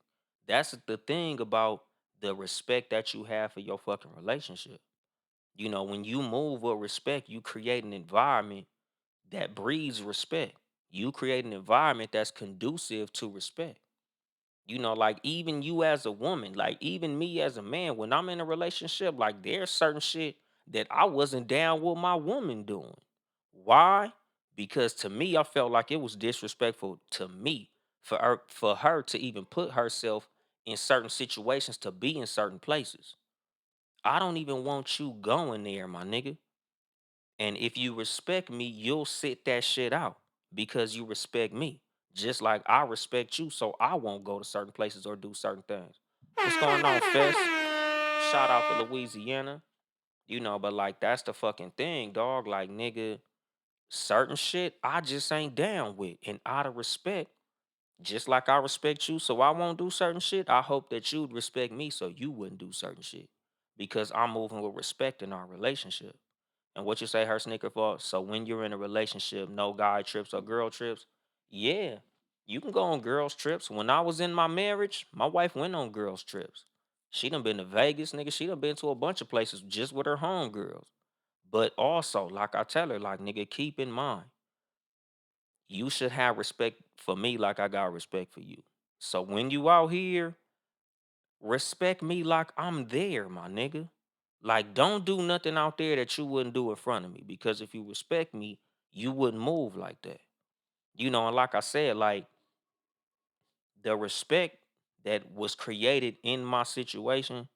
That's the thing about the respect that you have for your fucking relationship. When you move with respect, you create an environment that breeds respect. You create an environment that's conducive to respect. Like even you as a woman, like even me as a man, when I'm in a relationship, like there's certain shit that I wasn't down with my woman doing. Why? Because to me, I felt like it was disrespectful to me for her to even put herself in certain situations to be in certain places. I don't even want you going there, my nigga. And if you respect me, you'll sit that shit out because you respect me. Just like I respect you, so I won't go to certain places or do certain things. What's going on, Fest? Shout out to Louisiana. But like that's the fucking thing, dog. Like, nigga, certain shit I just ain't down with. And out of respect, just like I respect you, so I won't do certain shit, I hope that you'd respect me so you wouldn't do certain shit. Because I'm moving with respect in our relationship. And what you say, her sneaker fault. So when you're in a relationship, no guy trips or girl trips. Yeah, you can go on girls trips. When I was in my marriage, my wife went on girls trips. She done been to Vegas, nigga. She done been to a bunch of places just with her homegirls. But also, like I tell her, like nigga, keep in mind, you should have respect for me like I got respect for you. So when you out here, respect me like I'm there, my nigga. Like, don't do nothing out there that you wouldn't do in front of me. Because if you respect me, you wouldn't move like that. And like I said, like the respect that was created in my situation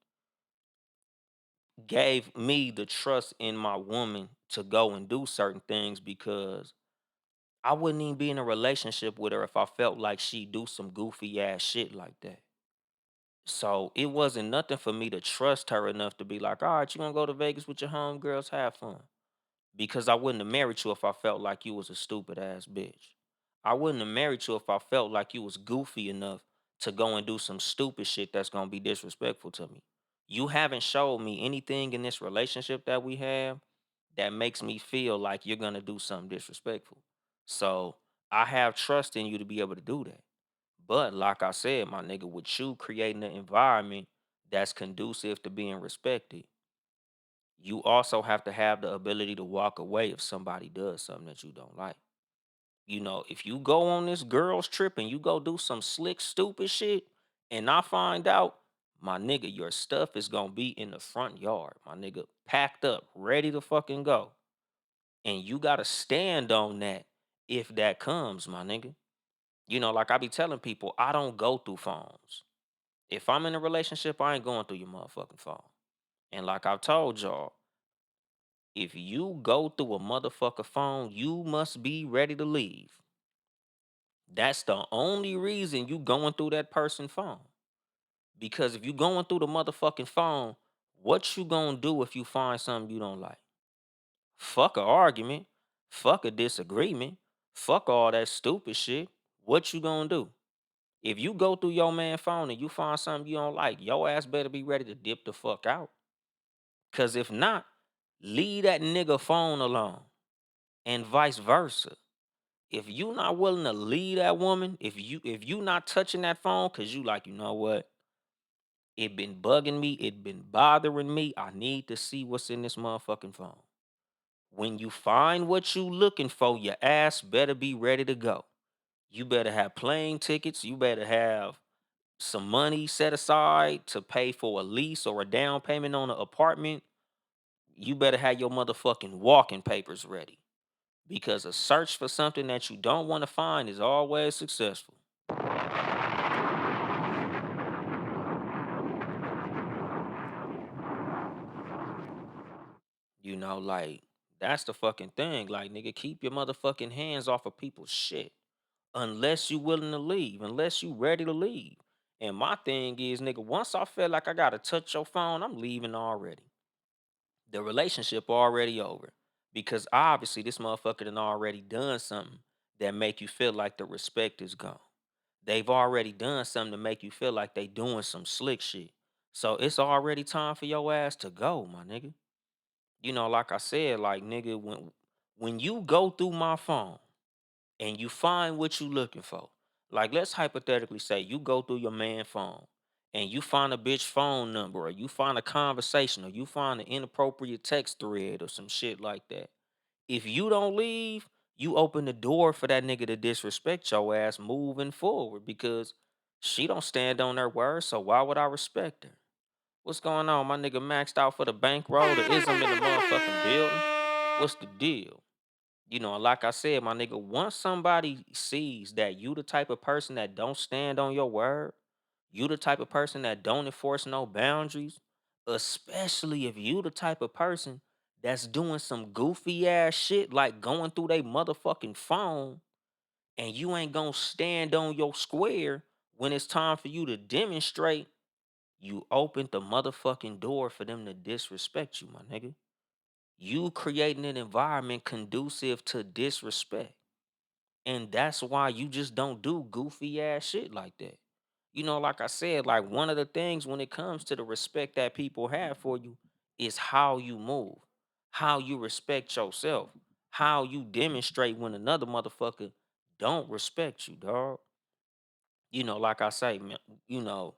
gave me the trust in my woman to go and do certain things because I wouldn't even be in a relationship with her if I felt like she do some goofy ass shit like that. So it wasn't nothing for me to trust her enough to be like, all right, you gonna go to Vegas with your homegirls, have fun. Because I wouldn't have married you if I felt like you was a stupid ass bitch. I wouldn't have married you if I felt like you was goofy enough to go and do some stupid shit that's gonna be disrespectful to me. You haven't showed me anything in this relationship that we have that makes me feel like you're gonna do something disrespectful. So I have trust in you to be able to do that. But like I said, my nigga, with you creating an environment that's conducive to being respected, you also have to have the ability to walk away if somebody does something that you don't like. If you go on this girl's trip and you go do some slick, stupid shit, and I find out, my nigga, your stuff is gonna be in the front yard, my nigga, packed up, ready to fucking go. And you gotta stand on that if that comes, my nigga. Like I be telling people, I don't go through phones. If I'm in a relationship, I ain't going through your motherfucking phone. And like I've told y'all, if you go through a motherfucker phone, you must be ready to leave. That's the only reason you going through that person phone. Because if you going through the motherfucking phone, what you gonna do if you find something you don't like? Fuck a argument. Fuck a disagreement. Fuck all that stupid shit. What you gonna do? If you go through your man phone and you find something you don't like, your ass better be ready to dip the fuck out. Cause if not, leave that nigga phone alone. And vice versa. If you not willing to leave that woman, if you not touching that phone because you like, you know what? It been bugging me, it been bothering me. I need to see what's in this motherfucking phone. When you find what you looking for, your ass better be ready to go. You better have plane tickets. You better have some money set aside to pay for a lease or a down payment on an apartment. You better have your motherfucking walking papers ready. Because a search for something that you don't want to find is always successful. Like that's the fucking thing. Like, nigga, keep your motherfucking hands off of people's shit. Unless you willing to leave, unless you ready to leave. And my thing is, nigga, once I feel like I gotta touch your phone, I'm leaving already. The relationship already over. Because obviously this motherfucker done already done something that make you feel like the respect is gone. They've already done something to make you feel like they doing some slick shit. So it's already time for your ass to go, my nigga. Like I said, like nigga, when you go through my phone and you find what you looking for, like let's hypothetically say you go through your man phone and you find a bitch phone number or you find a conversation or you find an inappropriate text thread or some shit like that. If you don't leave, you open the door for that nigga to disrespect your ass moving forward because she don't stand on her word. So why would I respect her? What's going on? My nigga maxed out for the bankroll, the ism in the motherfucking building. What's the deal? And like I said, my nigga, once somebody sees that you the type of person that don't stand on your word, you the type of person that don't enforce no boundaries, especially if you the type of person that's doing some goofy ass shit like going through their motherfucking phone and you ain't gonna stand on your square when it's time for you to demonstrate, you opened the motherfucking door for them to disrespect you, my nigga. You creating an environment conducive to disrespect. And that's why you just don't do goofy ass shit like that. Like I said, like one of the things when it comes to the respect that people have for you is how you move, how you respect yourself, how you demonstrate when another motherfucker don't respect you, dog. Like I say, man, you know,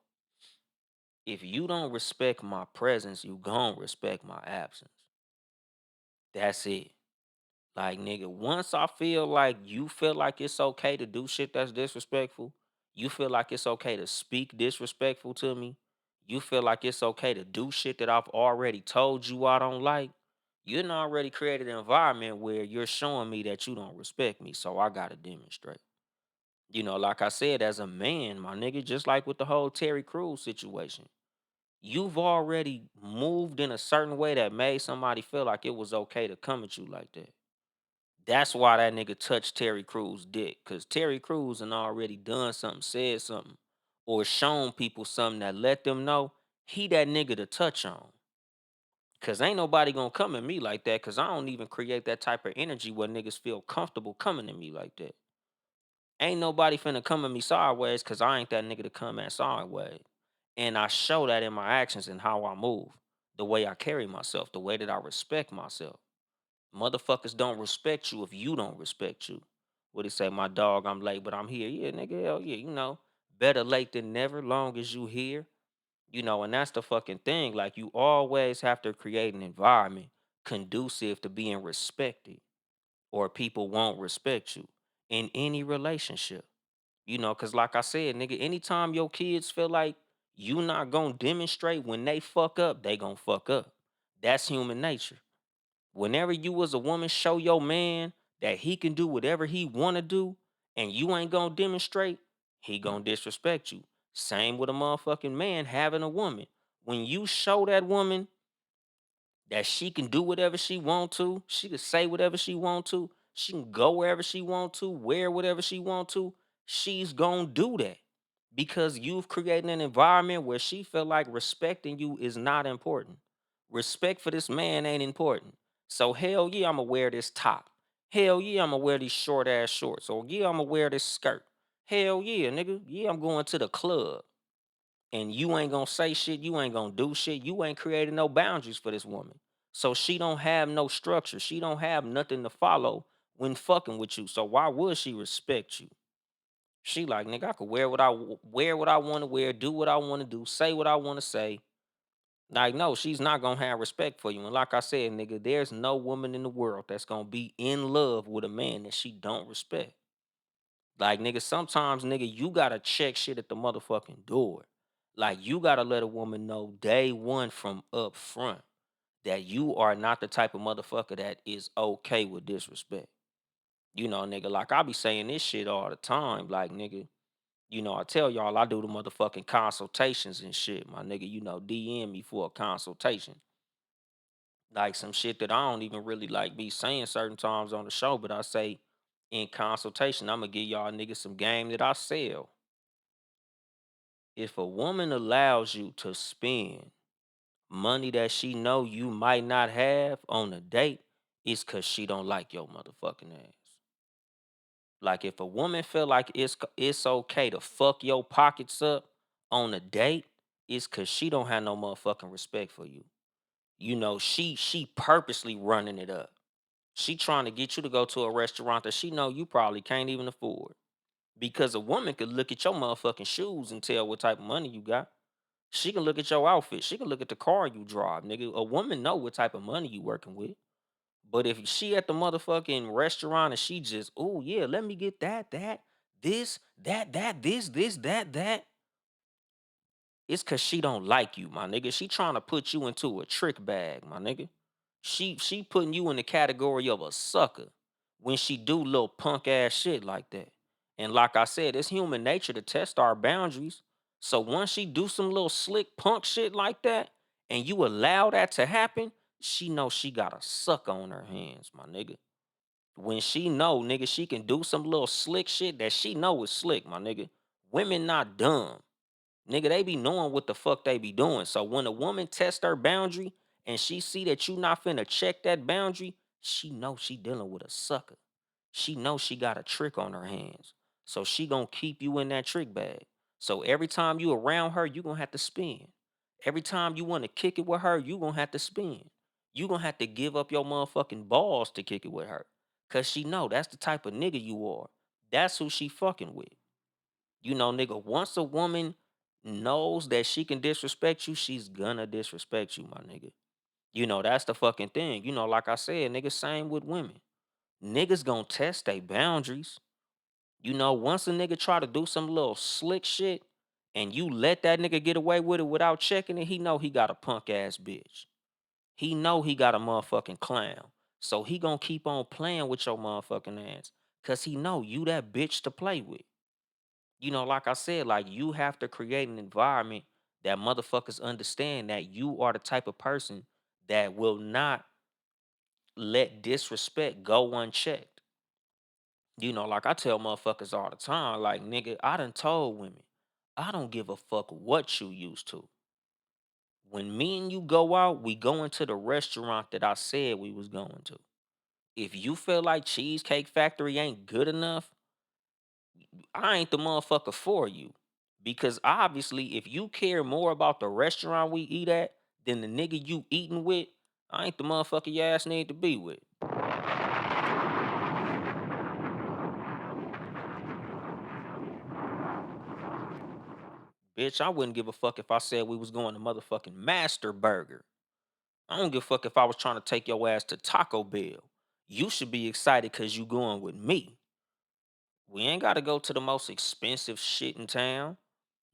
if you don't respect my presence, you gon' respect my absence. That's it. Like, nigga, once I feel like you feel like it's okay to do shit that's disrespectful, you feel like it's okay to speak disrespectful to me, you feel like it's okay to do shit that I've already told you I don't like, you done already created an environment where you're showing me that you don't respect me. So I gotta demonstrate. Like I said, as a man, my nigga, just like with the whole Terry Crews situation, you've already moved in a certain way that made somebody feel like it was okay to come at you like that. That's why that nigga touched Terry Crews' dick. Cause Terry Crews and already done something, said something, or shown people something that let them know he that nigga to touch on. Cause ain't nobody gonna come at me like that. Cause I don't even create that type of energy where niggas feel comfortable coming at me like that. Ain't nobody finna come at me sideways cause I ain't that nigga to come at sideways. And I show that in my actions and how I move, the way I carry myself, the way that I respect myself. Motherfuckers don't respect you if you don't respect you. What he say, my dog, I'm late, but I'm here. Yeah, nigga, hell yeah, better late than never, long as you here. And that's the fucking thing. Like, you always have to create an environment conducive to being respected, or people won't respect you in any relationship. Because like I said, nigga, anytime your kids feel like you not gonna demonstrate when they fuck up, they gonna fuck up. That's human nature. Whenever you as a woman show your man that he can do whatever he want to do and you ain't gonna demonstrate, he gonna disrespect you. Same with a motherfucking man having a woman. When you show that woman that she can do whatever she want to, she can say whatever she want to, she can go wherever she want to, wear whatever she want to, she's gonna do that because you've created an environment where she feel like respecting you is not important. Respect for this man ain't important. So hell yeah, I'ma wear this top. Hell yeah, I'ma wear these short ass shorts. Or yeah, I'ma wear this skirt. Hell yeah, nigga. Yeah, I'm going to the club and you ain't gonna say shit, you ain't gonna do shit, you ain't creating no boundaries for this woman. So she don't have no structure. She don't have nothing to follow when fucking with you. So why would she respect you? She like, nigga, I could wear what I want to wear, do what I want to do, say what I want to say. Like, no, she's not gonna have respect for you. And like I said, nigga, there's no woman in the world that's gonna be in love with a man that she don't respect. Like, nigga, sometimes, nigga, you gotta check shit at the motherfucking door. Like, you gotta let a woman know day one from up front that you are not the type of motherfucker that is okay with disrespect. Nigga, like I be saying this shit all the time. Like, nigga, I tell y'all I do the motherfucking consultations and shit. My nigga, DM me for a consultation. Like some shit that I don't even really like be saying certain times on the show, but I say in consultation, I'm gonna give y'all niggas some game that I sell. If a woman allows you to spend money that she know you might not have on a date, it's cause she don't like your motherfucking ass. Like if a woman feel like it's okay to fuck your pockets up on a date, it's cause she don't have no motherfucking respect for you. She purposely running it up. She trying to get you to go to a restaurant that she know you probably can't even afford. Because a woman could look at your motherfucking shoes and tell what type of money you got. She can look at your outfit. She can look at the car you drive, nigga. A woman know what type of money you working with. But if she at the motherfucking restaurant and she just, oh yeah, let me get this, that, it's cause she don't like you, my nigga. She trying to put you into a trick bag, my nigga. She putting you in the category of a sucker when she do little punk ass shit like that. And like I said, it's human nature to test our boundaries. So once she do some little slick punk shit like that, and you allow that to happen, she know she got a sucker on her hands, my nigga. When she know, nigga, she can do some little slick shit that she know is slick, my nigga. Women not dumb. Nigga, they be knowing what the fuck they be doing. So when a woman tests her boundary and she see that you not finna check that boundary, she know she dealing with a sucker. She know she got a trick on her hands. So she gonna keep you in that trick bag. So every time you around her, you gonna have to spin. Every time you want to kick it with her, you gonna have to spin. You gonna have to give up your motherfucking balls to kick it with her. Cause she know that's the type of nigga you are. That's who she fucking with. Nigga, once a woman knows that she can disrespect you, she's gonna disrespect you, my nigga. That's the fucking thing. Like I said, nigga, same with women. Niggas gonna test their boundaries. Once a nigga try to do some little slick shit and you let that nigga get away with it without checking it, he know he got a punk ass bitch. He know he got a motherfucking clown. So he gonna keep on playing with your motherfucking ass. Cause he know you that bitch to play with. Like I said, like you have to create an environment that motherfuckers understand that you are the type of person that will not let disrespect go unchecked. Like I tell motherfuckers all the time, like nigga, I done told women, I don't give a fuck what you used to. When me and you go out, we going to the restaurant that I said we was going to. If you feel like Cheesecake Factory ain't good enough, I ain't the motherfucker for you. Because obviously, if you care more about the restaurant we eat at than the nigga you eating with, I ain't the motherfucker your ass need to be with. Bitch, I wouldn't give a fuck if I said we was going to motherfucking Master Burger. I don't give a fuck if I was trying to take your ass to Taco Bell. You should be excited because you going with me. We ain't got to go to the most expensive shit in town.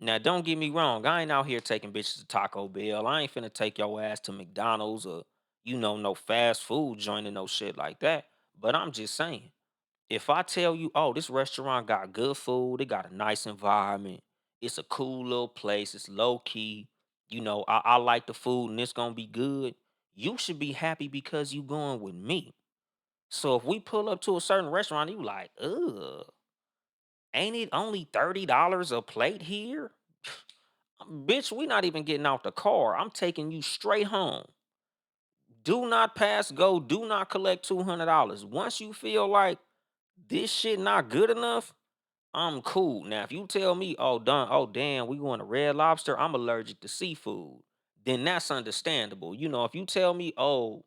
Now, don't get me wrong. I ain't out here taking bitches to Taco Bell. I ain't finna take your ass to McDonald's or, no fast food joint and no shit like that. But I'm just saying, if I tell you, oh, this restaurant got good food, it got a nice environment, it's a cool little place, it's low key, I like the food and it's gonna be good, you should be happy because you going with me. So if we pull up to a certain restaurant, you like, ugh, ain't it only $30 a plate here? Bitch, we not even getting out the car. I'm taking you straight home. Do not pass go. Do not collect $200. Once you feel like this shit not good enough, I'm cool. Now, if you tell me, oh damn, we going to Red Lobster, I'm allergic to seafood, then that's understandable. If you tell me, oh,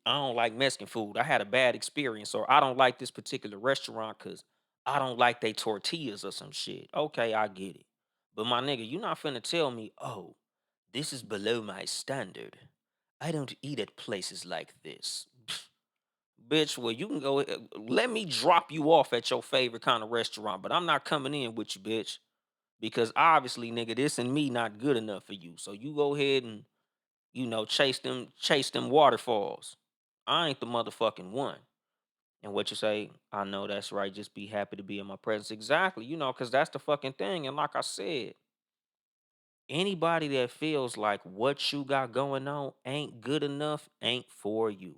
I don't like Mexican food. I had a bad experience, or I don't like this particular restaurant because I don't like they tortillas or some shit. Okay, I get it. But my nigga, you not finna tell me, oh, this is below my standard. I don't eat at places like this. Bitch, well, you can go. Let me drop you off at your favorite kind of restaurant, but I'm not coming in with you, bitch. Because obviously, nigga, this and me not good enough for you. So you go ahead and chase them waterfalls. I ain't the motherfucking one. And what you say, I know that's right. Just be happy to be in my presence. Exactly, because that's the fucking thing. And like I said, anybody that feels like what you got going on ain't good enough ain't for you.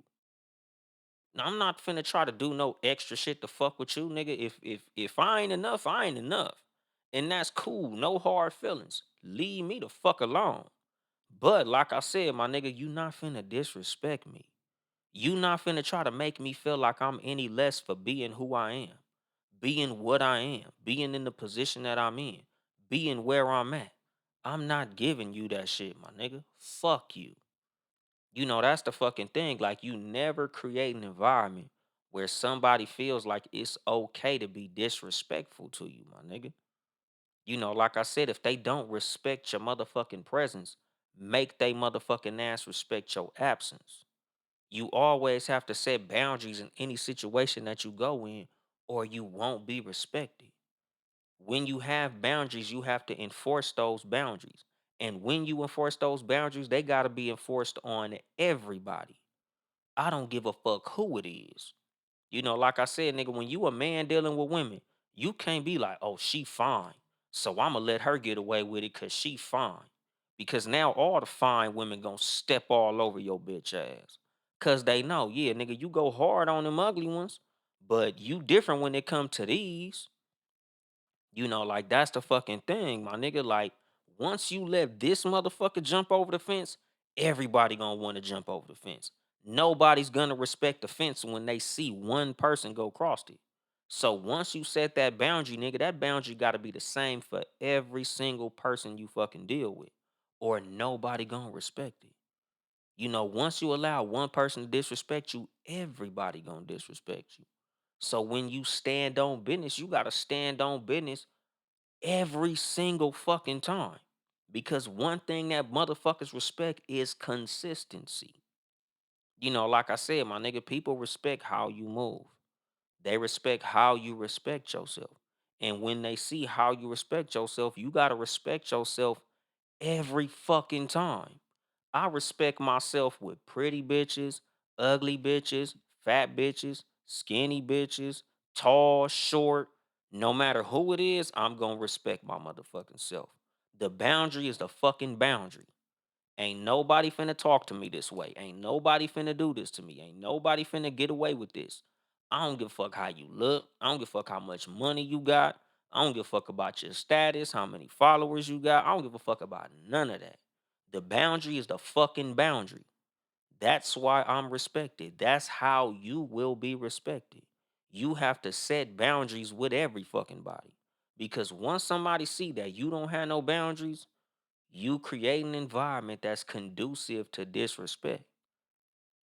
Now, I'm not finna try to do no extra shit to fuck with you, nigga. If I ain't enough, I ain't enough. And that's cool. No hard feelings. Leave me the fuck alone. But like I said, my nigga, you not finna disrespect me. You not finna try to make me feel like I'm any less for being who I am. being what I am, being in the position that I'm in, being where I'm at. I'm not giving you that shit, my nigga. Fuck you. That's the fucking thing. Like, you never create an environment where somebody feels like it's okay to be disrespectful to you, my nigga. Like I said, if they don't respect your motherfucking presence, make they motherfucking ass respect your absence. You always have to set boundaries in any situation that you go in, or you won't be respected. When you have boundaries, you have to enforce those boundaries. And when you enforce those boundaries, they got to be enforced on everybody. I don't give a fuck who it is. Like I said, nigga, when you a man dealing with women, you can't be like, oh, she fine, so I'ma let her get away with it cause she fine. Because now all the fine women gonna step all over your bitch ass. Cause they know, yeah, nigga, you go hard on them ugly ones, but you different when it come to these. Like, that's the fucking thing, my nigga. Like, once you let this motherfucker jump over the fence, everybody gonna want to jump over the fence. Nobody's gonna respect the fence when they see one person go cross it. So once you set that boundary, nigga, that boundary gotta be the same for every single person you fucking deal with. Or nobody gonna respect it. Once you allow one person to disrespect you, everybody gonna disrespect you. So when you stand on business, you gotta stand on business every single fucking time. Because one thing that motherfuckers respect is consistency. Like I said, my nigga, people respect how you move. They respect how you respect yourself. And when they see how you respect yourself, you got to respect yourself every fucking time. I respect myself with pretty bitches, ugly bitches, fat bitches, skinny bitches, tall, short. No matter who it is, I'm going to respect my motherfucking self. The boundary is the fucking boundary. Ain't nobody finna talk to me this way. Ain't nobody finna do this to me. Ain't nobody finna get away with this. I don't give a fuck how you look. I don't give a fuck how much money you got. I don't give a fuck about your status, how many followers you got. I don't give a fuck about none of that. The boundary is the fucking boundary. That's why I'm respected. That's how you will be respected. You have to set boundaries with every fucking body. Because once somebody see that you don't have no boundaries, you create an environment that's conducive to disrespect.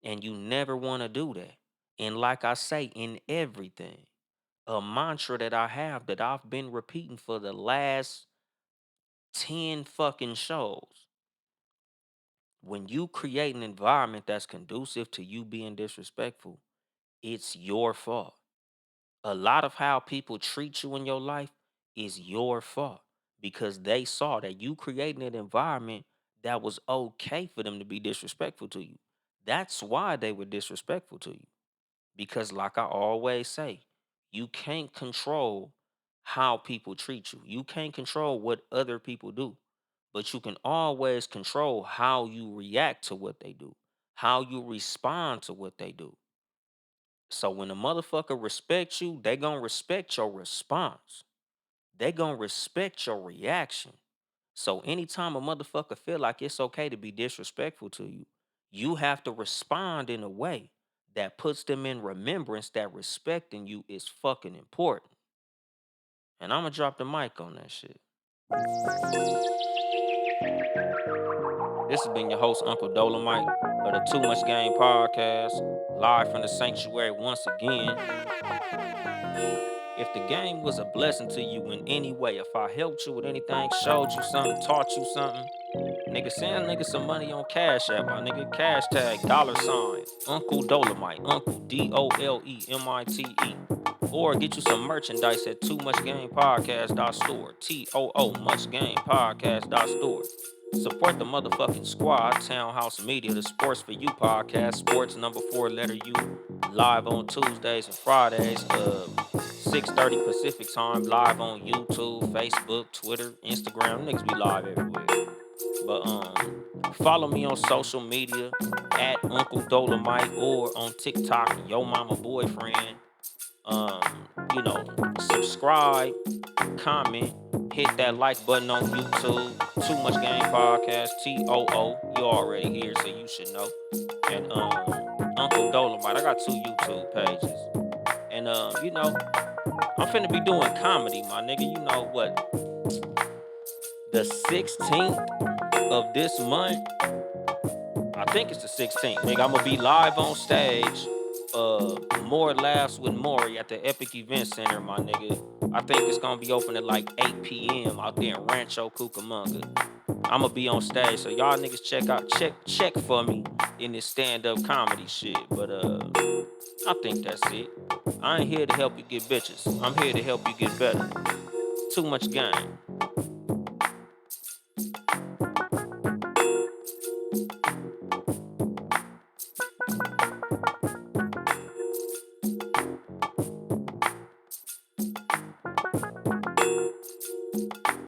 And you never want to do that. And like I say, in everything, a mantra that I have that I've been repeating for the last 10 fucking shows. When you create an environment that's conducive to you being disrespectful, it's your fault. A lot of how people treat you in your life is your fault because they saw that you created an environment that was okay for them to be disrespectful to you. That's why they were disrespectful to you. Because, like I always say, you can't control how people treat you, you can't control what other people do, but you can always control how you react to what they do, how you respond to what they do. So when a motherfucker respects you, they gonna respect your response. They gonna respect your reaction. So anytime a motherfucker feel like it's okay to be disrespectful to you, you have to respond in a way that puts them in remembrance that respecting you is fucking important. And I'm gonna drop the mic on that shit. This has been your host, Uncle Dolemite of the Too Much Game podcast, live from the sanctuary once again. If the game was a blessing to you in any way, if I helped you with anything, showed you something, taught you something, nigga, send nigga some money on Cash App, my nigga. Cash tag $, Uncle Dolemite, Uncle Dolemite. Or get you some merchandise at Too Much Game Podcast.store. TOO Much Game Podcast.store. Support the motherfucking squad, Townhouse Media, the Sports for You podcast, sports number 4 letter U, live on Tuesdays and Fridays, 6:30 Pacific time, live on YouTube, Facebook, Twitter, Instagram. Niggas be live everywhere. But follow me on social media at Uncle Dolemite or on TikTok, Yo Mama Boyfriend. Um, subscribe, comment, hit that like button on YouTube. Too Much Game Podcast, TOO. You already here, so you should know. And Uncle Dolemite. I got 2 YouTube pages. And I'm finna be doing comedy, my nigga. You know what? The 16th of this month, I think it's the 16th, nigga. I'm gonna be live on stage. More laughs with Maury at the Epic Event Center, my nigga. I think it's gonna be open at like 8 p.m. out there in Rancho Cucamonga. I'm gonna be on stage, so y'all niggas check for me in this stand-up comedy shit. But I think that's it. I ain't here to help you get bitches. I'm here to help you get better. Too much game.